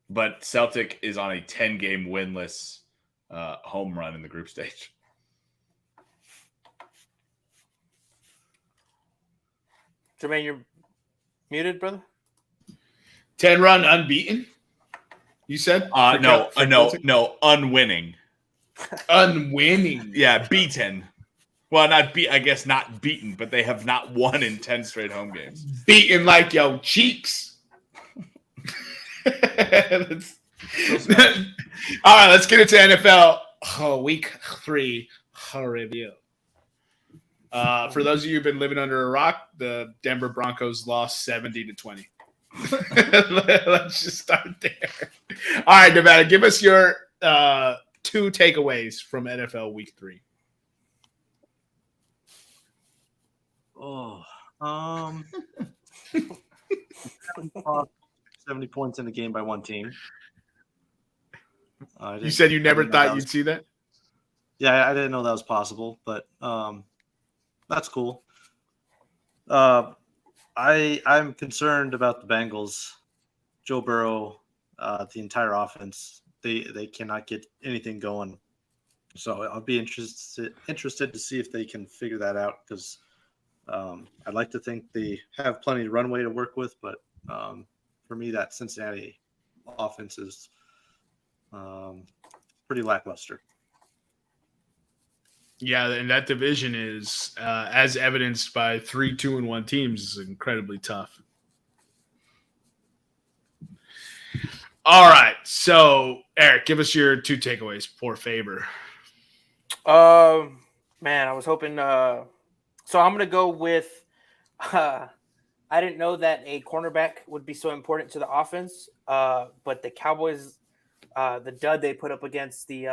But Celtic is on a 10-game winless home run in the group stage. Jermaine, you're muted, brother? 10-run unbeaten? You said? No, unwinning. Unwinning. Yeah, beaten. Well, not beaten, but they have not won in 10 straight home games. Beaten like your cheeks. All right, let's get into NFL week 3 review. For those of you who've been living under a rock, the Denver Broncos lost 70-20. Let's just start there. All right, Nevada, give us your 2 takeaways from NFL week 3. 70 points in the game by one team. You said you never thought you'd see that? Yeah, I didn't know that was possible, but that's cool. I'm concerned about the Bengals. Joe Burrow, the entire offense, they cannot get anything going. So I'll be interested to see if they can figure that out, because I'd like to think they have plenty of runway to work with, but for me, that Cincinnati offense is pretty lackluster. Yeah, and that division is, as evidenced by 3 2-1 teams, is incredibly tough. All right, so Eric, give us your 2 takeaways for Faber. Man, I was hoping. So I'm gonna go with. I didn't know that a cornerback would be so important to the offense, but the Cowboys, the dud they put up against the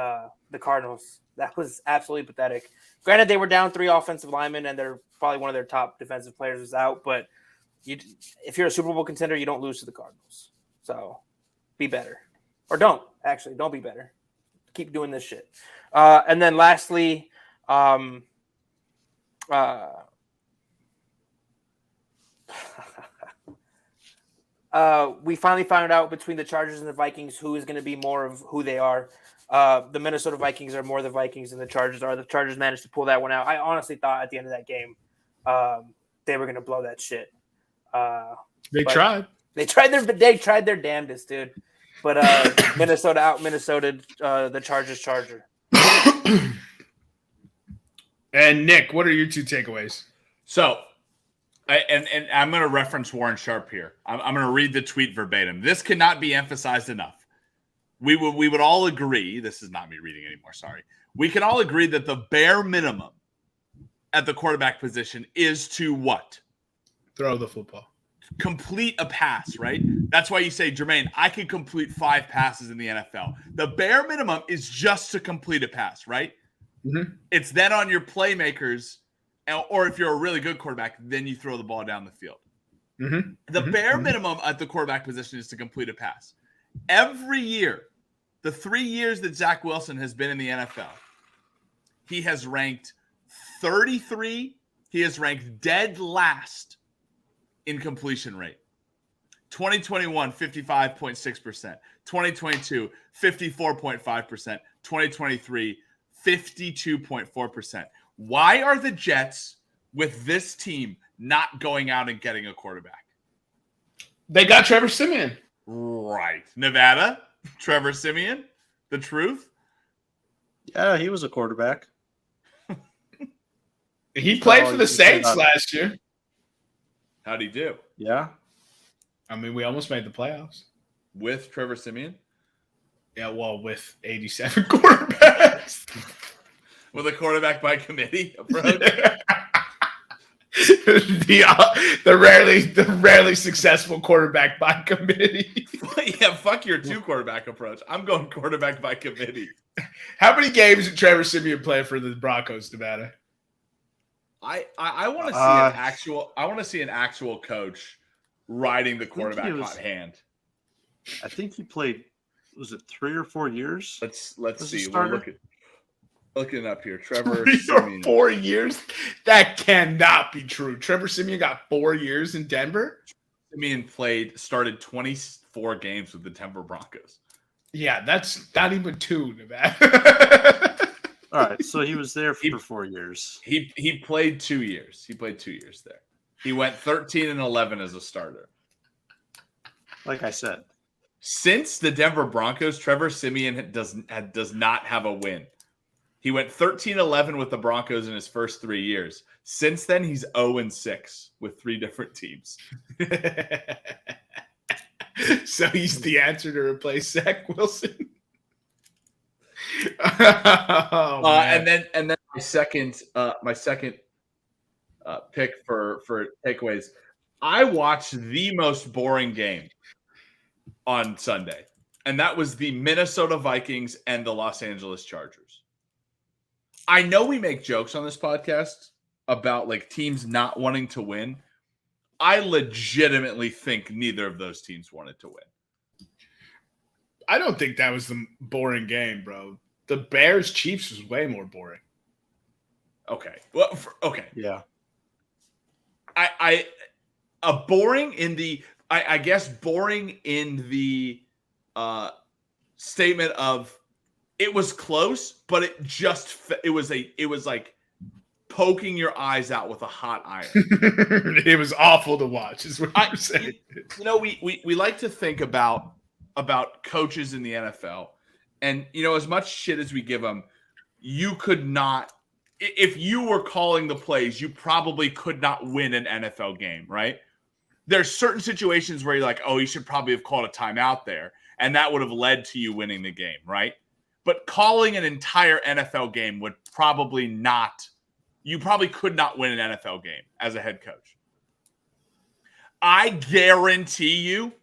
Cardinals, that was absolutely pathetic. Granted, they were down 3 offensive linemen, and they're probably one of their top defensive players is out. But if you're a Super Bowl contender, you don't lose to the Cardinals. So be better, or don't be better. Keep doing this shit. And then lastly, we finally found out between the Chargers and the Vikings who is going to be more of who they are. The Minnesota Vikings are more the Vikings than the Chargers are. The Chargers managed to pull that one out. I honestly thought at the end of that game they were going to blow that shit. They tried. They tried their damnedest, dude. But Minnesota out Minnesota the Charger. And Nick, what are your 2 takeaways? So, And I'm going to reference Warren Sharp here. I'm going to read the tweet verbatim. This cannot be emphasized enough. We would all agree. This is not me reading anymore. Sorry. We can all agree that the bare minimum at the quarterback position is to what? Throw the football. Complete a pass, right? That's why you say, Jermaine, I could complete 5 passes in the NFL. The bare minimum is just to complete a pass, right? Mm-hmm. It's then on your playmakers, or if you're a really good quarterback, then you throw the ball down the field. Mm-hmm. The bare minimum at the quarterback position is to complete a pass. Every year, the 3 years that Zach Wilson has been in the NFL, he has ranked 33. He has ranked dead last in completion rate. 2021, 55.6%. 2022, 54.5%. 2023, 52.4%. Why are the Jets with this team not going out and getting a quarterback? They got Trevor Siemian. Right. Nevada, Trevor Siemian, the truth. Yeah, he was a quarterback. He played for the Saints last year. How'd he do? Yeah. I mean, we almost made the playoffs. With Trevor Siemian? Yeah, well, with 87 quarterbacks. With a quarterback by committee approach? the rarely successful quarterback by committee. Yeah, fuck your 2 quarterback approach. I'm going quarterback by committee. How many games did Trevor Siemian play for the Broncos, Nevada? I want to see an actual coach riding the quarterback hot hand. I think he played, was it 3 or 4 years? Let's see. We're looking up here. Trevor 3 Siemian. or 4 years? That cannot be true. Trevor Siemian got 4 years in Denver? Siemian started 24 games with the Denver Broncos. Yeah, that's not even 2, Nevada. All right, so he was there for 4 years. He played 2 years. He played 2 years there. He went 13-11 as a starter. Like I said, Since the Denver Broncos, Trevor Siemian does not have a win. He went 13-11 with the Broncos in his first 3 years. Since then, he's 0-6 with 3 different teams. So he's the answer to replace Zach Wilson. And then my second pick for takeaways. I watched the most boring game on Sunday, and that was the Minnesota Vikings and the Los Angeles Chargers. I know we make jokes on this podcast about like teams not wanting to win. I legitimately think neither of those teams wanted to win. I don't think that was the boring game, bro. The Bears-Chiefs was way more boring. Okay. Well, okay. Yeah. I boring in the I guess boring in the statement of it was close, but it was like poking your eyes out with a hot iron. It was awful to watch, is what you're saying. You know, we like to think about coaches in the NFL, and you know, as much shit as we give them, you could not. If you were calling the plays, you probably could not win an NFL game, right? There's certain situations where you're like, oh, you should probably have called a timeout there, and that would have led to you winning the game, right? But calling an entire NFL game would probably not – you probably could not win an NFL game as a head coach. I guarantee you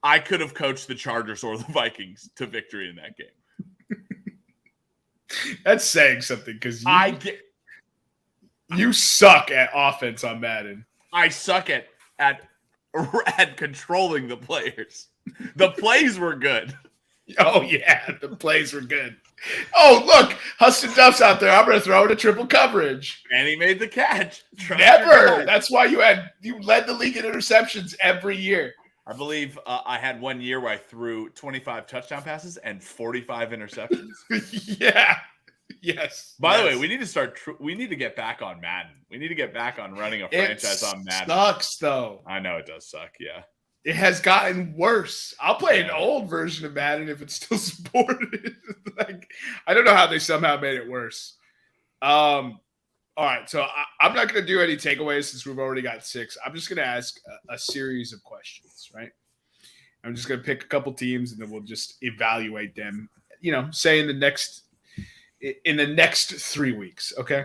I could have coached the Chargers or the Vikings to victory in that game. That's saying something because you suck at offense on Madden. I suck at controlling the players. The plays were good. Oh, yeah, the plays were good. Oh, look, Huston Duff's out there. I'm going to throw it a triple coverage. And he made the catch. Never. That's why you led the league in interceptions every year. I believe I had 1 year where I threw 25 touchdown passes and 45 interceptions. Yeah. Yes. By the way, we need to get back on Madden. We need to get back on running a franchise on Madden. It sucks, though. I know it does suck, yeah. It has gotten worse. I'll play an old version of Madden if it's still supported. I don't know how they somehow made it worse. All right, so I'm not going to do any takeaways since we've already got 6. I'm just going to ask a series of questions, right? I'm just going to pick a couple teams, and then we'll just evaluate them, say in the next 3 weeks, okay?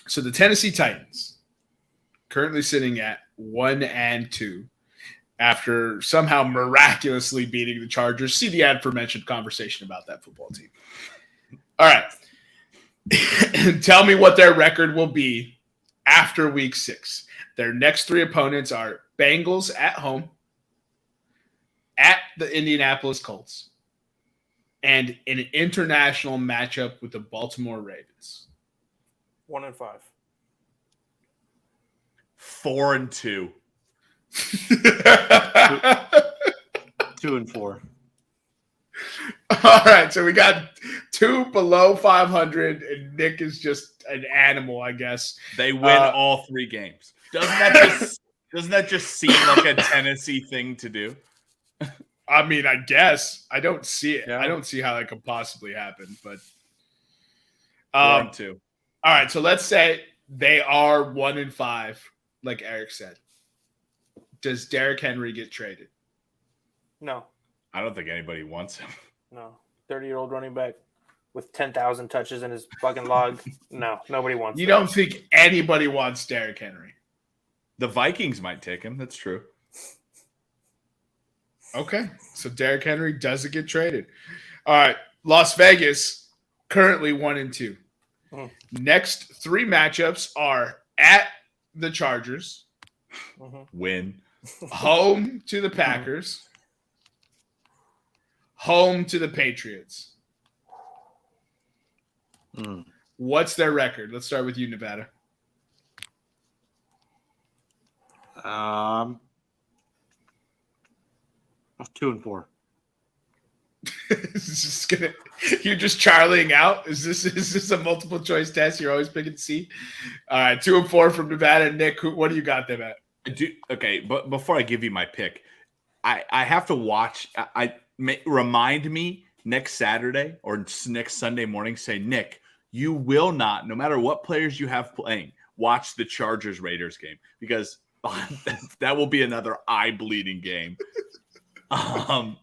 So the Tennessee Titans currently sitting at 1-2 after somehow miraculously beating the Chargers. See the aforementioned conversation about that football team. All right. Tell me what their record will be after week 6. Their next 3 opponents are Bengals at home, at the Indianapolis Colts, and an international matchup with the Baltimore Ravens. 1-5. 4-2. 2-4. All right, so we got 2 below 500, and Nick is just an animal, I guess. They win all 3 games. Doesn't that just seem like a Tennessee thing to do? I mean, I guess I don't see it. Yeah. I don't see how that could possibly happen. But 4-2. All right, so let's say they are 1-5, like Eric said. Does Derrick Henry get traded? No. I don't think anybody wants him. No. 30-year-old running back with 10,000 touches in his fucking log. No, nobody wants You that. don't think anybody wants Derrick Henry? The Vikings might take him. That's true. Okay, so Derrick Henry doesn't get traded. All right, Las Vegas, currently 1-2. Next 3 matchups are at the Chargers, Win. home to the Packers, home to the Patriots. What's their record? Let's start with you, Nevada. 2-4. You're just charlieing out. Is this a multiple choice test? You're always picking C. All right, 2-4 from Nevada. Nick, what do you got them at? Okay, but before I give you my pick, I have to watch. Remind me next Saturday or next Sunday morning. Say, Nick, you will not, no matter what players you have playing, watch the Chargers Raiders game because that will be another eye-bleeding game. I'm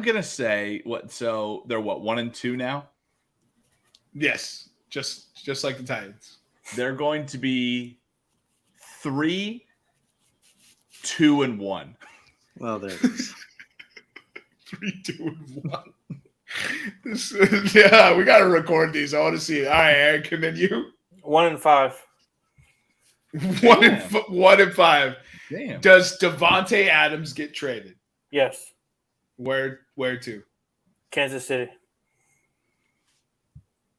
gonna say what? So they're 1-2 now. Yes, just like the Titans. They're going to be 3-2-1. Well, there it is. 3-2-1. Yeah, we got to record these. I want to see it. All right, Eric, and then you. 1-5. 1-5. Damn. Does Devontae Adams get traded? Yes. Where to? Kansas City.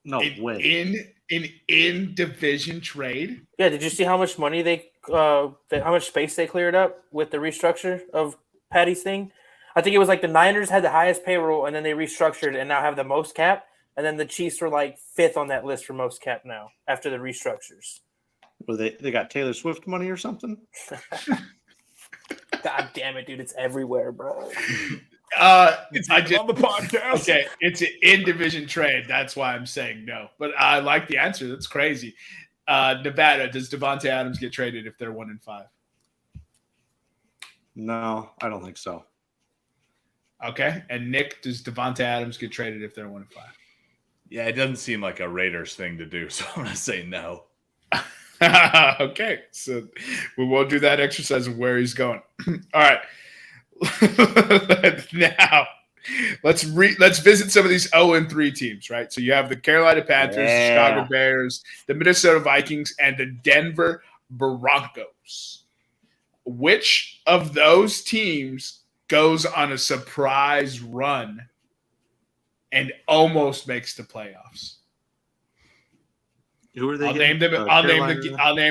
No way. In division trade? Yeah, did you see how much money how much space they cleared up with the restructure of Patty's thing? I think it was like the Niners had the highest payroll, and then they restructured and now have the most cap. And then the Chiefs were like 5th on that list for most cap now after the restructures. Well, they got Taylor Swift money or something? God damn it, dude. It's everywhere, bro. It's on the podcast. Okay, it's an in-division trade. That's why I'm saying no. But I like the answer. That's crazy. Nevada, does Devontae Adams get traded if they're 1-5? No, I don't think so. Okay. And Nick, does Devontae Adams get traded if they're 1-5? Yeah, it doesn't seem like a Raiders thing to do, so I'm going to say no. Okay. So we won't do that exercise of where he's going. All right. Now, let's visit some of these 0-3 teams, right? So you have the Carolina Panthers, the Chicago Bears, the Minnesota Vikings, and the Denver Broncos. Which of those teams goes on a surprise run and almost makes the playoffs? Who are they? I'll name them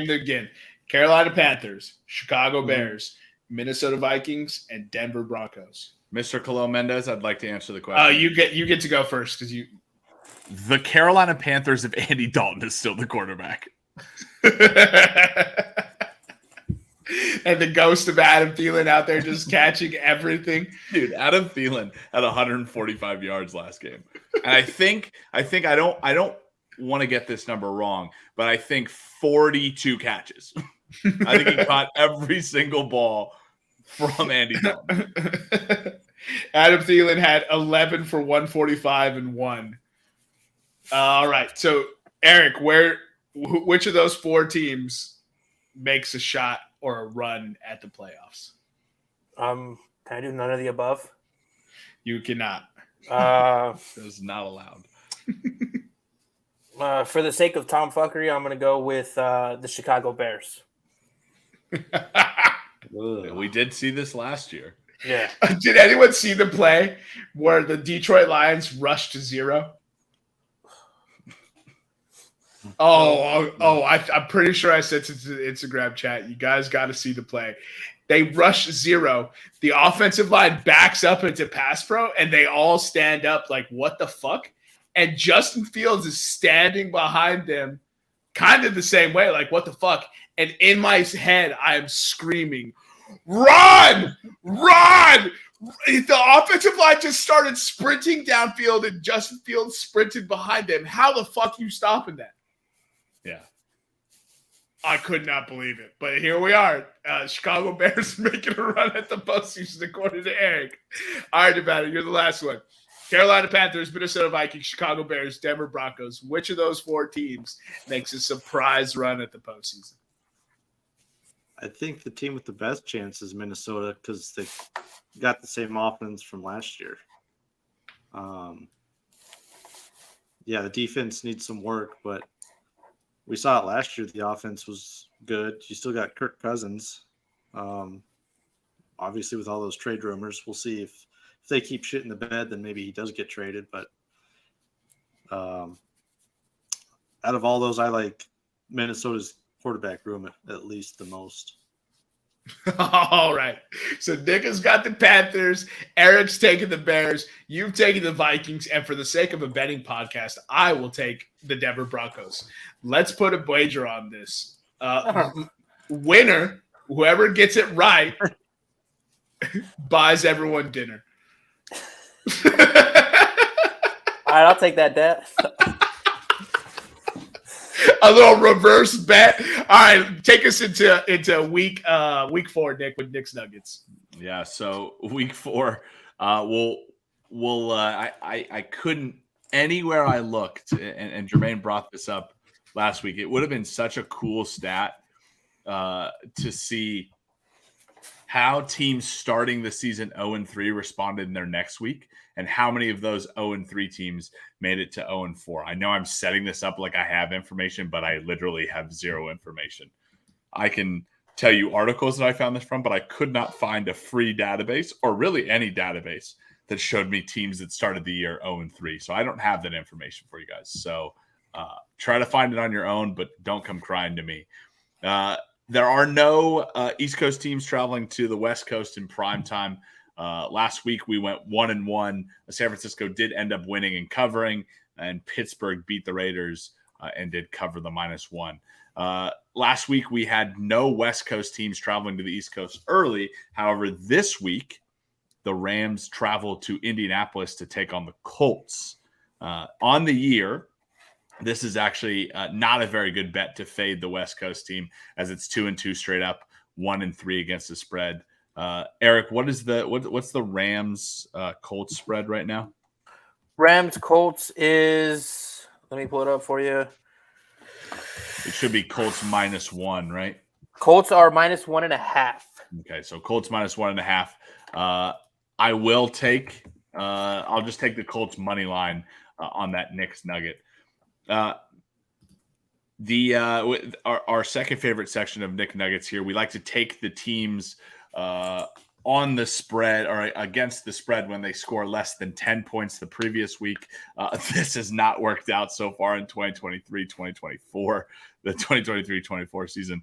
again. Carolina Panthers, Chicago Bears, Minnesota Vikings, and Denver Broncos. Mr. Cologne Mendez, I'd like to answer the question. You get to go first because you. The Carolina Panthers if Andy Dalton is still the quarterback. And the ghost of Adam Thielen out there just catching everything. Dude, Adam Thielen had 145 yards last game. And I think I don't want to get this number wrong, but I think 42 catches. I think he caught every single ball from Andy Dalton. Adam Thielen had 11 for 145 and 1. All right. So, Eric, which of those 4 teams makes a shot or a run at the playoffs? Can I do none of the above? You cannot. It's not allowed. For the sake of Tom fuckery, I'm going to go with the Chicago Bears. We did see this last year. Yeah. Did anyone see the play where the Detroit Lions rushed to 0? I'm pretty sure I said to the Instagram chat, you guys got to see the play. They rush 0. The offensive line backs up into pass pro, and they all stand up like, what the fuck? And Justin Fields is standing behind them kind of the same way, like, what the fuck? And in my head, I am screaming, run! Run! The offensive line just started sprinting downfield, and Justin Fields sprinted behind them. How the fuck are you stopping that? Yeah. I could not believe it. But here we are. Chicago Bears making a run at the postseason, according to Eric. All right, Nevada, you're the last one. Carolina Panthers, Minnesota Vikings, Chicago Bears, Denver Broncos. Which of those 4 teams makes a surprise run at the postseason? I think the team with the best chance is Minnesota because they got the same offense from last year. The defense needs some work, but we saw it last year. The offense was good. You still got Kirk Cousins. Obviously, with all those trade rumors, we'll see if they keep shit in the bed, then maybe he does get traded. But out of all those, I like Minnesota's quarterback room at least the most. All right. So Nick has got the Panthers. Eric's taking the Bears. You've taken the Vikings. And for the sake of a betting podcast, I will take the Denver Broncos. Let's put a wager on this. Winner, whoever gets it right, buys everyone dinner. All right, I'll take that bet. A little reverse bet. All right, take us into week 4, Nick, with Nick's Nuggets. Yeah, so week 4, I couldn't anywhere I looked, and Jermaine brought this up last week. It would have been such a cool stat to see how teams starting the season 0-3 responded in their next week, and how many of those 0-3 teams made it to 0-4. I know I'm setting this up like I have information, but I literally have zero information. I can tell you articles that I found this from, but I could not find a free database or really any database that showed me teams that started the year 0-3. So I don't have that information for you guys. So try to find it on your own, but don't come crying to me. There are no East Coast teams traveling to the West Coast in prime time. Last week we went 1-1. San Francisco did end up winning and covering, and Pittsburgh beat the Raiders and did cover the -1. Last week we had no West Coast teams traveling to the East Coast early. However, this week the Rams travel to Indianapolis to take on the Colts. On the year, this is actually not a very good bet to fade the West Coast team, as it's 2-2 straight up, 1-3 against the spread. Eric, what's the Rams Colts spread right now? Rams Colts is, let me pull it up for you. It should be Colts -1, right? Colts are -1.5. Okay, so Colts -1.5. I will take. I'll just take the Colts money line on that Knicks Nugget. Our second favorite section of Nick Nuggets here, we like to take the teams on the spread or against the spread when they score less than 10 points the previous week. This has not worked out so far in 2023-2024, the 2023-24 season.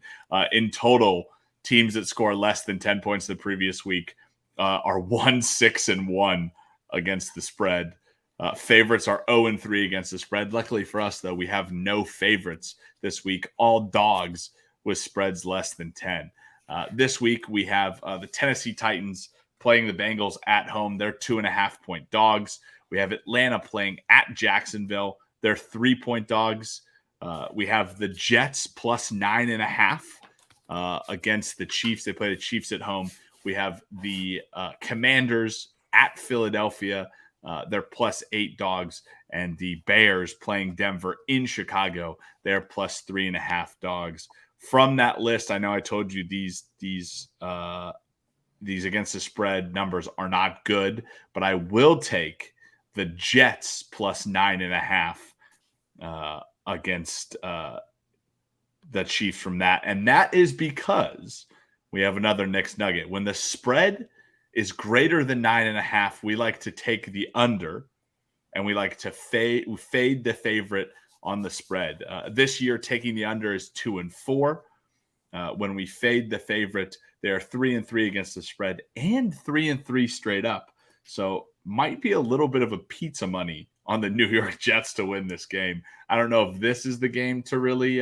In total, teams that score less than 10 points the previous week are 1-6-1 against the spread. Favorites are 0-3 against the spread. Luckily for us, though, we have no favorites this week. All dogs with spreads less than 10. This week, we have the Tennessee Titans playing the Bengals at home. They're 2.5-point dogs. We have Atlanta playing at Jacksonville. They're 3-point dogs. We have the Jets plus 9.5 against the Chiefs. They play the Chiefs at home. We have the Commanders at Philadelphia. They're plus 8 dogs. And the Bears playing Denver in Chicago. They're plus 3.5 dogs. From that list, I know I told you these against the spread numbers are not good, but I will take the Jets plus 9.5 against the Chiefs from that. And that is because we have another Knicks nugget. When the spread is greater than 9.5, we like to take the under, and we like to fade the favorite on the spread. This year, taking the under is 2-4. When we fade the favorite, they are 3-3 against the spread and 3-3 straight up. So might be a little bit of a pizza money on the New York Jets to win this game. I don't know if this is the game to really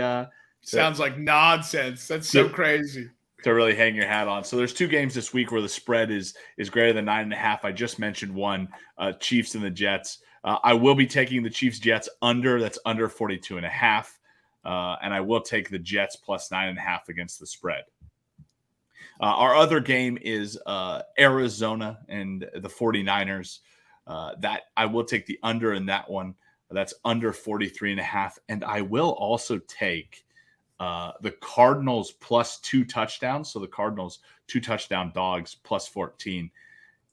sounds like nonsense. That's so crazy to really hang your hat on. So there's 2 games this week where the spread is greater than 9.5. I just mentioned one, Chiefs and the Jets. I will be taking the Chiefs Jets under. That's under 42.5. And I will take the Jets plus 9.5 against the spread. Our other game is Arizona and the 49ers. That I will take the under in that one. That's under 43.5. And I will also take the Cardinals plus 2 touchdowns. So the Cardinals 2 touchdown dogs plus 14.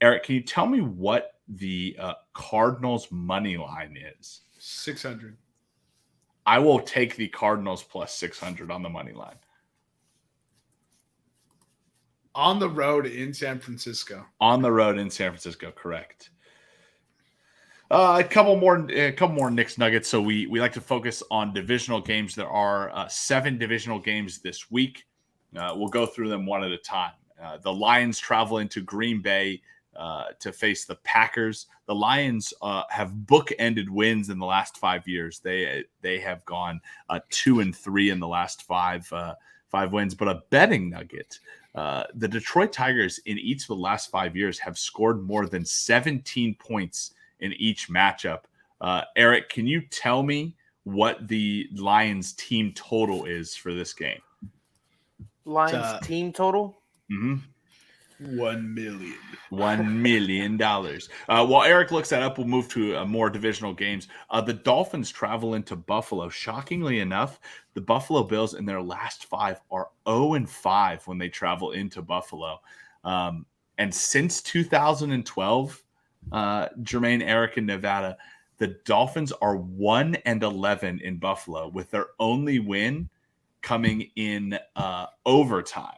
Eric, can you tell me what the Cardinals money line is? 600. I will take the Cardinals plus 600 on the money line. On the road in San Francisco. On the road in San Francisco, correct. A couple more Knicks nuggets. So we like to focus on divisional games. There are 7 divisional games this week. We'll go through them one at a time. The Lions travel into Green Bay to face the Packers. The Lions have bookended wins in the last 5 years. They have gone 2-3 in the last five wins. But a betting nugget: the Detroit Tigers in each of the last 5 years have scored more than 17 points in each matchup. Eric, can you tell me what the Lions team total is for this game? Lions team total? Mm-hmm. $1 million. $1 million. While Eric looks that up, we'll move to more divisional games. The Dolphins travel into Buffalo. Shockingly enough, the Buffalo Bills in their last 5 are 0-5 when they travel into Buffalo. And since 2012, Jermaine, Eric, and Nevada, the Dolphins are 1-11 in Buffalo, with their only win coming in overtime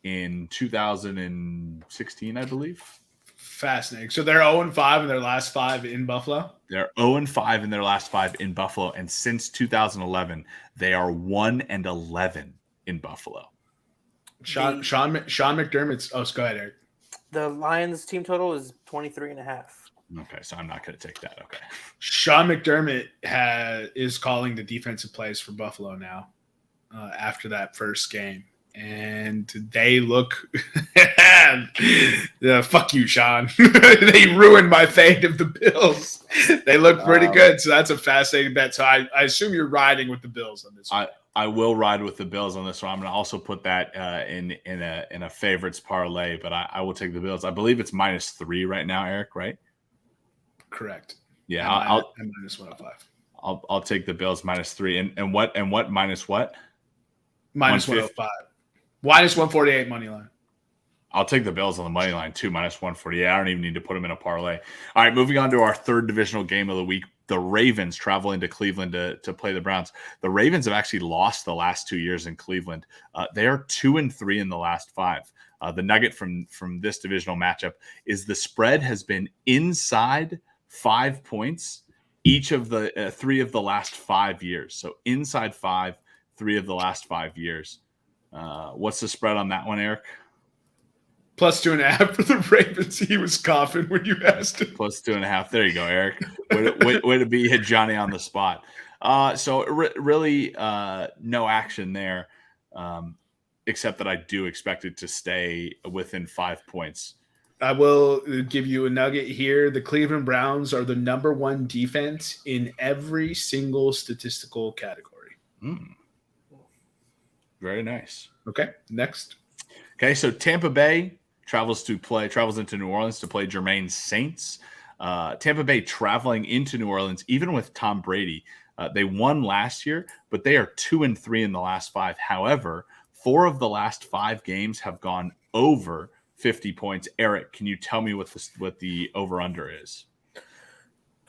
in 2016, I believe. Fascinating. So they're 0-5 in their last 5 in Buffalo? They're 0-5 in their last 5 in Buffalo, and since 2011, they are 1-11 in Buffalo. Sean McDermott's. Oh, go ahead, Eric. The Lions team total is 23.5. Okay, so I'm not going to take that. Okay. Sean McDermott is calling the defensive plays for Buffalo now after that first game. And they look fuck you, Sean. They ruined my fate of the Bills. They look pretty good. So that's a fascinating bet. So I assume you're riding with the Bills on this one. I will ride with the Bills on this one. I'm going to also put that in a favorites parlay, but I will take the Bills. I believe it's -3 right now, Eric, right? Correct. Yeah, I'll -105. I'll take the Bills -3. And what minus what? -105. -148 money line. I'll take the Bills on the money line too, -148. I don't even need to put them in a parlay. All right, moving on to our third divisional game of the week. The Ravens traveling to Cleveland to play the Browns. The Ravens have actually lost the last 2 years in Cleveland. They are 2-3 in the last 5. The nugget from this divisional matchup is the spread has been inside 5 points each of the 3 of the last 5 years. So inside 5, 3 of the last 5 years. What's the spread on that one, Eric? +2.5 for the Ravens. He was coughing when you asked him. +2.5. There you go, Eric. Way to be hit Johnny on the spot. So really no action there, except that I do expect it to stay within 5 points. I will give you a nugget here. The Cleveland Browns are the number 1 defense in every single statistical category. Very nice. Okay, next. Okay, so Tampa Bay travels into New Orleans to play Jermaine's Saints. Tampa Bay traveling into New Orleans, even with Tom Brady. They won last year, but they are 2-3 in the last 5. However, 4 of the last 5 games have gone over 50 points. Eric, can you tell me what the over-under is?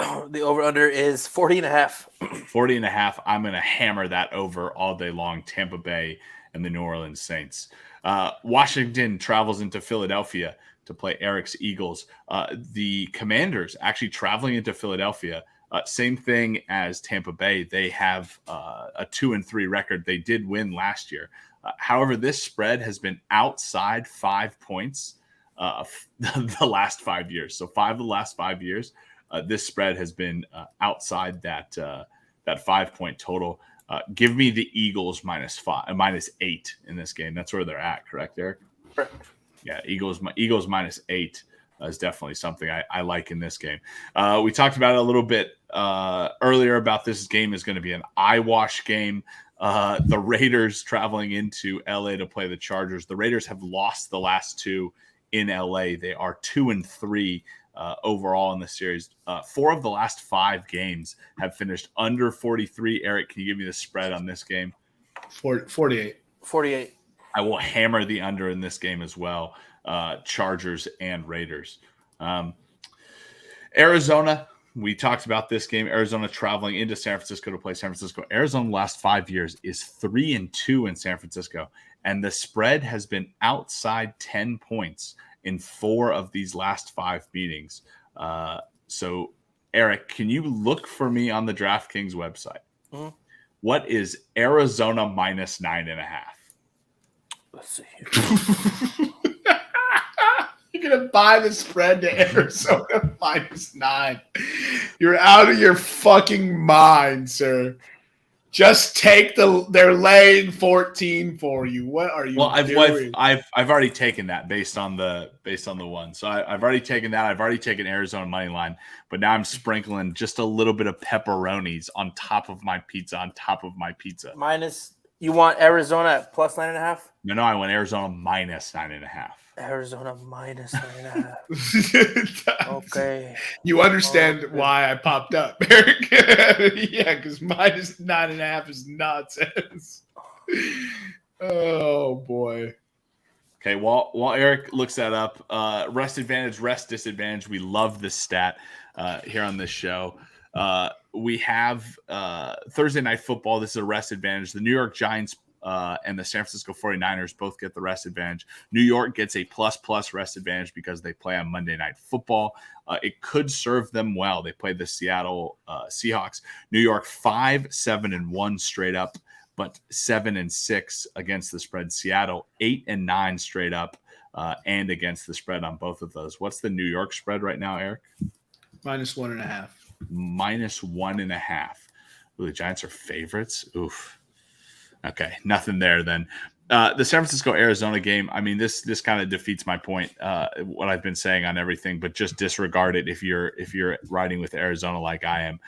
The over-under is 40.5. 40.5. I'm going to hammer that over all day long. Tampa Bay and the New Orleans Saints. Washington travels into Philadelphia to play Eric's Eagles. The Commanders actually traveling into Philadelphia. Same thing as Tampa Bay. They have a 2-3 record. They did win last year. However, this spread has been outside 5 points the last 5 years. So 5 of the last 5 years, this spread has been outside that 5-point total. Give me the Eagles -8 in this game. That's where they're at, correct, Eric? Correct. Yeah, Eagles -8 is definitely something I like in this game. We talked about it a little bit earlier about this game is going to be an eyewash game. The Raiders traveling into LA to play the Chargers. The Raiders have lost the last 2 in LA. They are 2-3 overall in the series. 4 of the last 5 games have finished under 43. Eric, can you give me the spread on this game? 48. 48. I will hammer the under in this game as well. Chargers and Raiders. Arizona, we talked about this game. Arizona traveling into San Francisco to play San Francisco. Arizona last 5 years is 3-2 in San Francisco, and the spread has been outside 10 points in 4 of these last 5 meetings. So, Eric, can you look for me on the DraftKings website? Mm-hmm. What is Arizona -9.5? Let's see here. You're going to buy the spread to Arizona -9. You're out of your fucking mind, sir. Just take they're laying 14 for you. What are you doing? I've already taken that based on the one. So I've already taken that. I've already taken Arizona money line, but now I'm sprinkling just a little bit of pepperonis on top of my pizza. You want Arizona at +9.5? No, I want Arizona -9.5. Arizona -9.5. Okay. You understand why I popped up, Eric? Yeah, because -9.5 is nonsense. Oh boy. Okay, while Eric looks that up, rest advantage, rest disadvantage. We love this stat here on this show. We have Thursday Night Football. This is a rest advantage. The New York Giants and the San Francisco 49ers both get the rest advantage. New York gets a ++ rest advantage because they play on Monday Night Football. It could serve them well. They play the Seattle Seahawks. New York 5-7-1 straight up, but 7-6 against the spread. Seattle 8-9 straight up and against the spread on both of those. What's the New York spread right now, Eric? -1.5. -1.5. Ooh, the Giants are favorites. Oof. Okay, nothing there then. The San Francisco-Arizona game, I mean, this kind of defeats my point, what I've been saying on everything, but just disregard it if you're riding with Arizona like I am.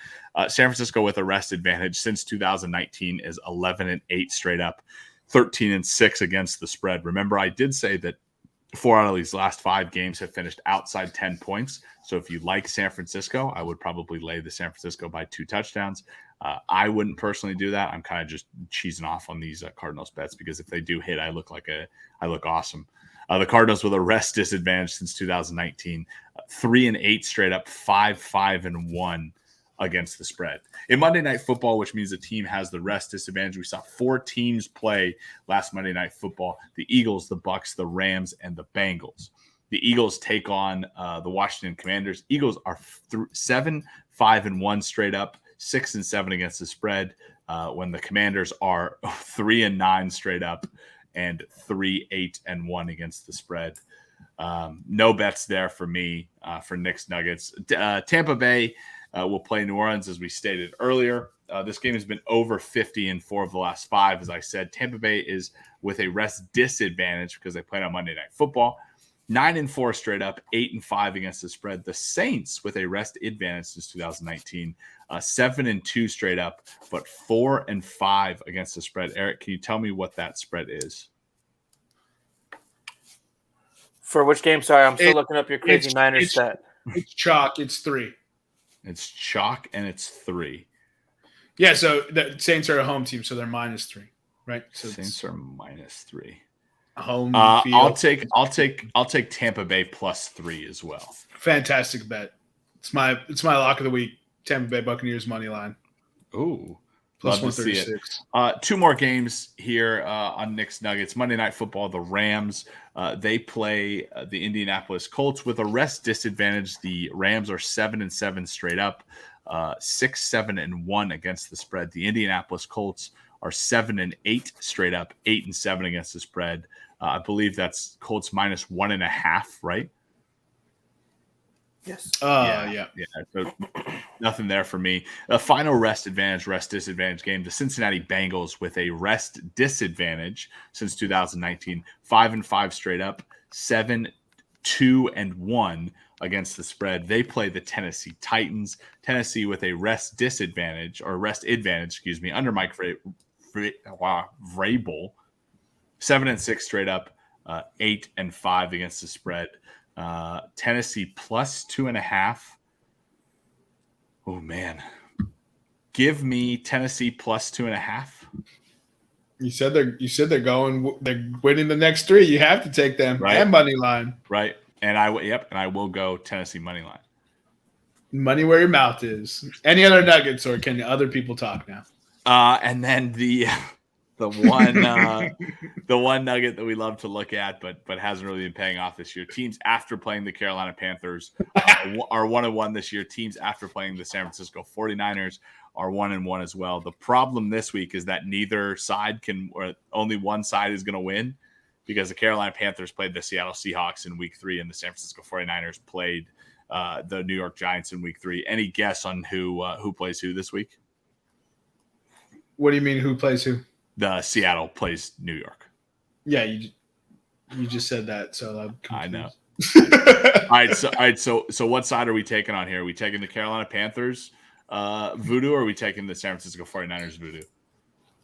San Francisco with a rest advantage since 2019 is 11-8 straight up, 13-6 against the spread. Remember, I did say that 4 out of these last 5 games have finished outside 10 points. So if you like San Francisco, I would probably lay the San Francisco by 2 touchdowns. I wouldn't personally do that. I'm kind of just cheesing off on these Cardinals bets because if they do hit, I look awesome. The Cardinals with a rest disadvantage since 2019, 3-8 straight up, 5-5-1 against the spread. In Monday Night Football, which means the team has the rest disadvantage, we saw 4 teams play last Monday Night Football: the Eagles, the Bucks, the Rams, and the Bengals. The Eagles take on the Washington Commanders. Eagles are 7-5-1 straight up, 6-7 against the spread, when the Commanders are 3-9 straight up and 3-8-1 against the spread. No bets there for me for Knicks Nuggets. Tampa Bay will play New Orleans, as we stated earlier. This game has been over 50 in 4 of the last 5. As I said, Tampa Bay is with a rest disadvantage because they played on Monday Night Football. 9-4 straight up, 8-5 against the spread. The Saints with a rest advantage since 2019, 7-2 straight up, but 4-5 against the spread. Eric, can you tell me what that spread is? For which game? Sorry, I'm still looking up your crazy Niners stat. It's chalk. It's 3. It's chalk and it's 3. Yeah, so the Saints are a home team, so they're -3, right? So Saints are -3. Home I'll field. take Tampa Bay +3 as well. Fantastic bet. It's my lock of the week. Tampa Bay Buccaneers money line. Ooh, Plus love to see 136. it. 2 more games here on Knicks Nuggets. Monday Night Football, the Rams. They play the Indianapolis Colts with a rest disadvantage. The Rams are 7-7 straight up, 6-7-1 against the spread. The Indianapolis Colts are 7-8 straight up, 8-7 against the spread. I believe that's Colts -1.5, right? Yes. Yeah. So nothing there for me. The final rest disadvantage game. The Cincinnati Bengals with a rest disadvantage since 2019, 5-5 straight up, 7-2-1 against the spread. They play the Tennessee Titans. Tennessee with a rest advantage, under Mike Vrabel, 7-6 straight up, 8-5 against the spread. Tennessee +2.5. Oh man, give me Tennessee +2.5. You said they're winning the next 3. You have to take them. Right. And money line. Right, and I will go Tennessee money line. Money where your mouth is. Any other nuggets, or can other people talk now? And then the one nugget that we love to look at, but hasn't really been paying off this year. Teams after playing the Carolina Panthers are 1-1 this year. Teams after playing the San Francisco 49ers are 1-1 as well. The problem this week is that neither side or only one side is going to win, because the Carolina Panthers played the Seattle Seahawks in week 3 and the San Francisco 49ers played the New York Giants in week 3. Any guess on who plays who this week? What do you mean, who plays who? The Seattle plays New York. Yeah, you just said that, so I'm confused. I know. All right. So what side are we taking on here? Are we taking the Carolina Panthers voodoo, or are we taking the San Francisco 49ers voodoo?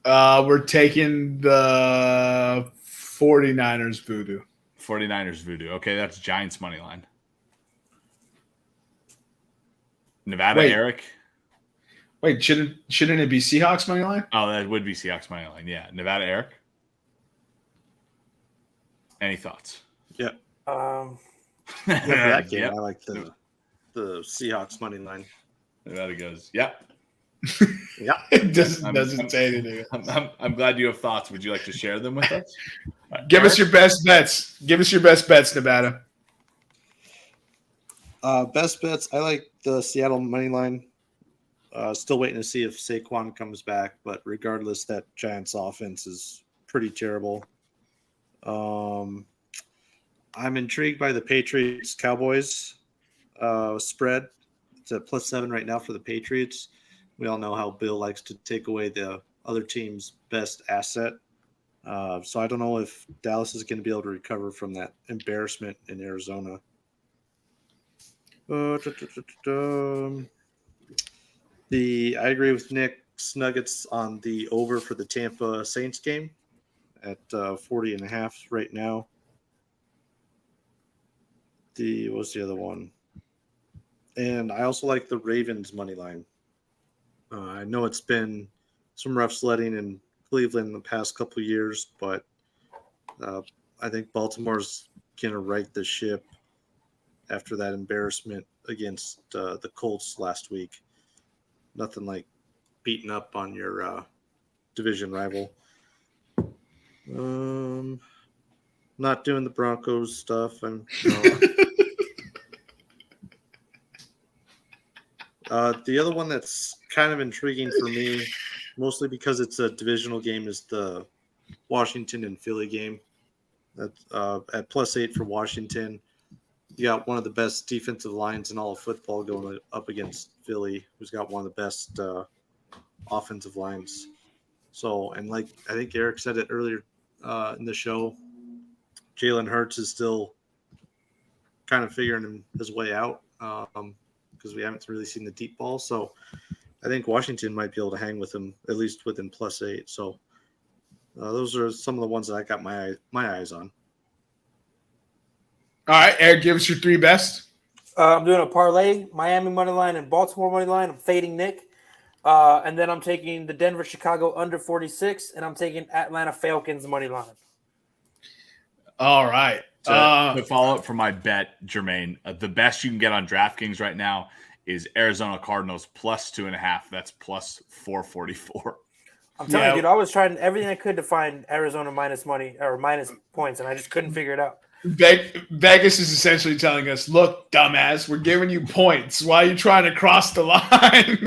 We're taking the 49ers voodoo. 49ers voodoo. Okay, that's Giants money line. Nevada, Wait. Eric. Wait, shouldn't it be Seahawks money line? Oh, that would be Seahawks money line. Yeah, Nevada, Eric. Any thoughts? Yeah. Um, Yeah, for that game, Yep. I like the Seahawks money line. Nevada goes. Yep. Yeah. It doesn't say anything. I'm glad you have thoughts. Would you like to share them with us? Give us your best bets. Give us your best bets, Nevada. Best bets. I like the Seattle money line. Still waiting to see if Saquon comes back, but regardless, that Giants offense is pretty terrible. I'm intrigued by the Patriots Cowboys spread. It's at +7 right now for the Patriots. We all know how Bill likes to take away the other team's best asset. So I don't know if Dallas is going to be able to recover from that embarrassment in Arizona. I agree with Nick's Nuggets on the over for the Tampa Saints game at 40.5 right now. What's the other one? And I also like the Ravens money line. I know it's been some rough sledding in Cleveland in the past couple of years, but I think Baltimore's going to right the ship after that embarrassment against the Colts last week. Nothing like beating up on your division rival. Not doing the Broncos stuff. The other one that's kind of intriguing for me, mostly because it's a divisional game, is the Washington and Philly game. That's at +8 for Washington. You got one of the best defensive lines in all of football going up against Philly, who's got one of the best offensive lines. So, and like I think Eric said it earlier in the show, Jalen Hurts is still kind of figuring his way out because we haven't really seen the deep ball. So I think Washington might be able to hang with him, at least within +8. So those are some of the ones that I got my eyes on. All right, Eric, give us your 3 best. I'm doing a parlay, Miami money line and Baltimore money line. I'm fading Nick. And then I'm taking the Denver Chicago under 46, and I'm taking Atlanta Falcons money line. All right. To follow up for my bet, Jermaine, the best you can get on DraftKings right now is Arizona Cardinals +2.5. That's +444. I'm telling you, dude, I was trying everything I could to find Arizona minus money or minus points, and I just couldn't figure it out. Vegas is essentially telling us, look, dumbass, we're giving you points. Why are you trying to cross the line?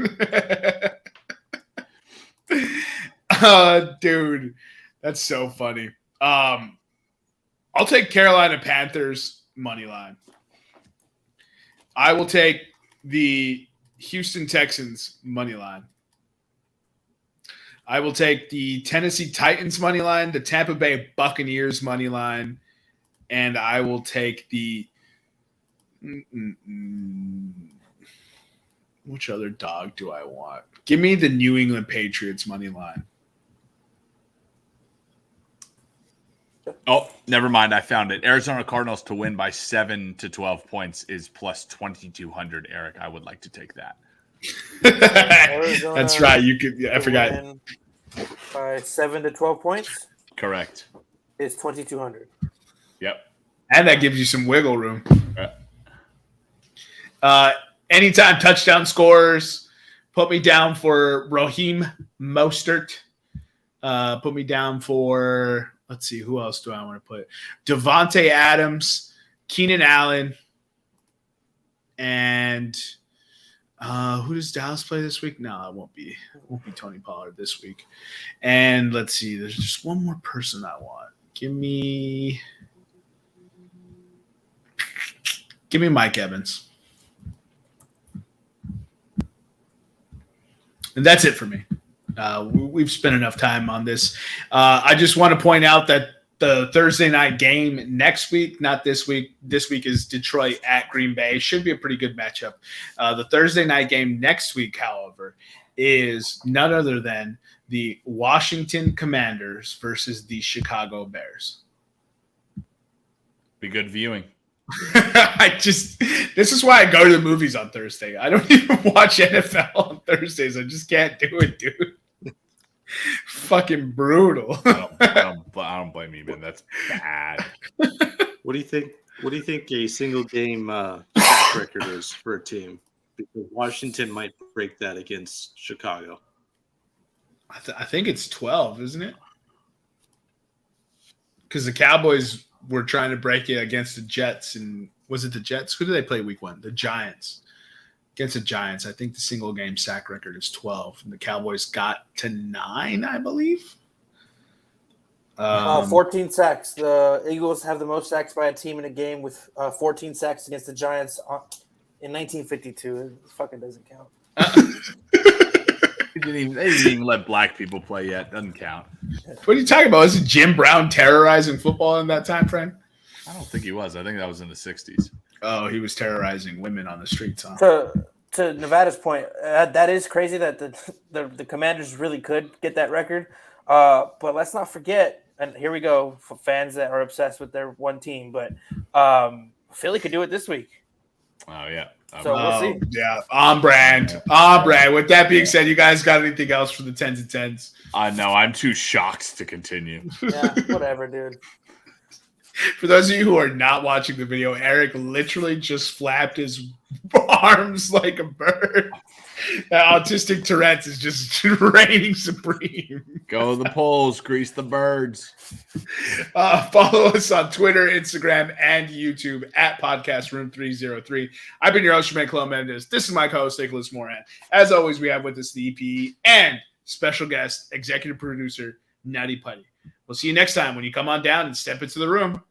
Dude, that's so funny. I'll take Carolina Panthers money line. I will take the Houston Texans money line. I will take the Tennessee Titans money line, the Tampa Bay Buccaneers money line, and I will take the which other dog do I want? Give me the New England Patriots money line. Oh, never mind. I found it. Arizona Cardinals to win by 7 to 12 points is +2,200. Eric, I would like to take that. That's right. You could. I forgot. By 7 to 12 points. Correct. It's 2,200. Yep. And that gives you some wiggle room. Anytime touchdown scores, put me down for Raheem Mostert. Put me down for, let's see, who else do I want to put? Devontae Adams, Keenan Allen, and who does Dallas play this week? No, it won't be Tony Pollard this week. And let's see, there's just one more person I want. Give me Mike Evans. And that's it for me. We've spent enough time on this. I just want to point out that the Thursday night game next week, not this week. This week is Detroit at Green Bay. Should be a pretty good matchup. The Thursday night game next week, however, is none other than the Washington Commanders versus the Chicago Bears. Be good viewing. This is why I go to the movies on Thursday. I don't even watch NFL on Thursdays. I just can't do it, dude. Fucking brutal. I don't blame you, man. That's bad. What do you think? What do you think a single game sack record is for a team? Because Washington might break that against Chicago. I think it's 12, isn't it? Because the Cowboys were trying to break it against the Jets, and was it the Jets? Who did they play week 1? The Giants. Against the Giants, I think the single game sack record is 12, and the Cowboys got to 9, I believe. 14 sacks. The Eagles have the most sacks by a team in a game with 14 sacks against the Giants in 1952. It fucking doesn't count. They didn't even let black people play yet. Doesn't count. What are you talking about? Is it Jim Brown terrorizing football in that time frame? I don't think he was. I think that was in the 60s. Oh, he was terrorizing women on the streets, huh? To Nevada's point, that is crazy that the Commanders really could get that record. But let's not forget, and here we go for fans that are obsessed with their one team, but Philly could do it this week. Oh, yeah. So we'll see. Yeah, on brand. On brand. With that being said, you guys got anything else for the 10s and 10s? No, I'm too shocked to continue. Yeah, whatever, dude. For those of you who are not watching the video, Eric literally just flapped his arms like a bird. Autistic Tourette's is just reigning supreme. Go the polls, grease the birds. Follow us on Twitter, Instagram, and YouTube at Podcast Room 303. I've been your host, Jermaine Clomendez. This is my co-host, Nicholas Moran. As always, we have with us the EP and special guest, executive producer, Nutty Putty. We'll see you next time when you come on down and step into the room.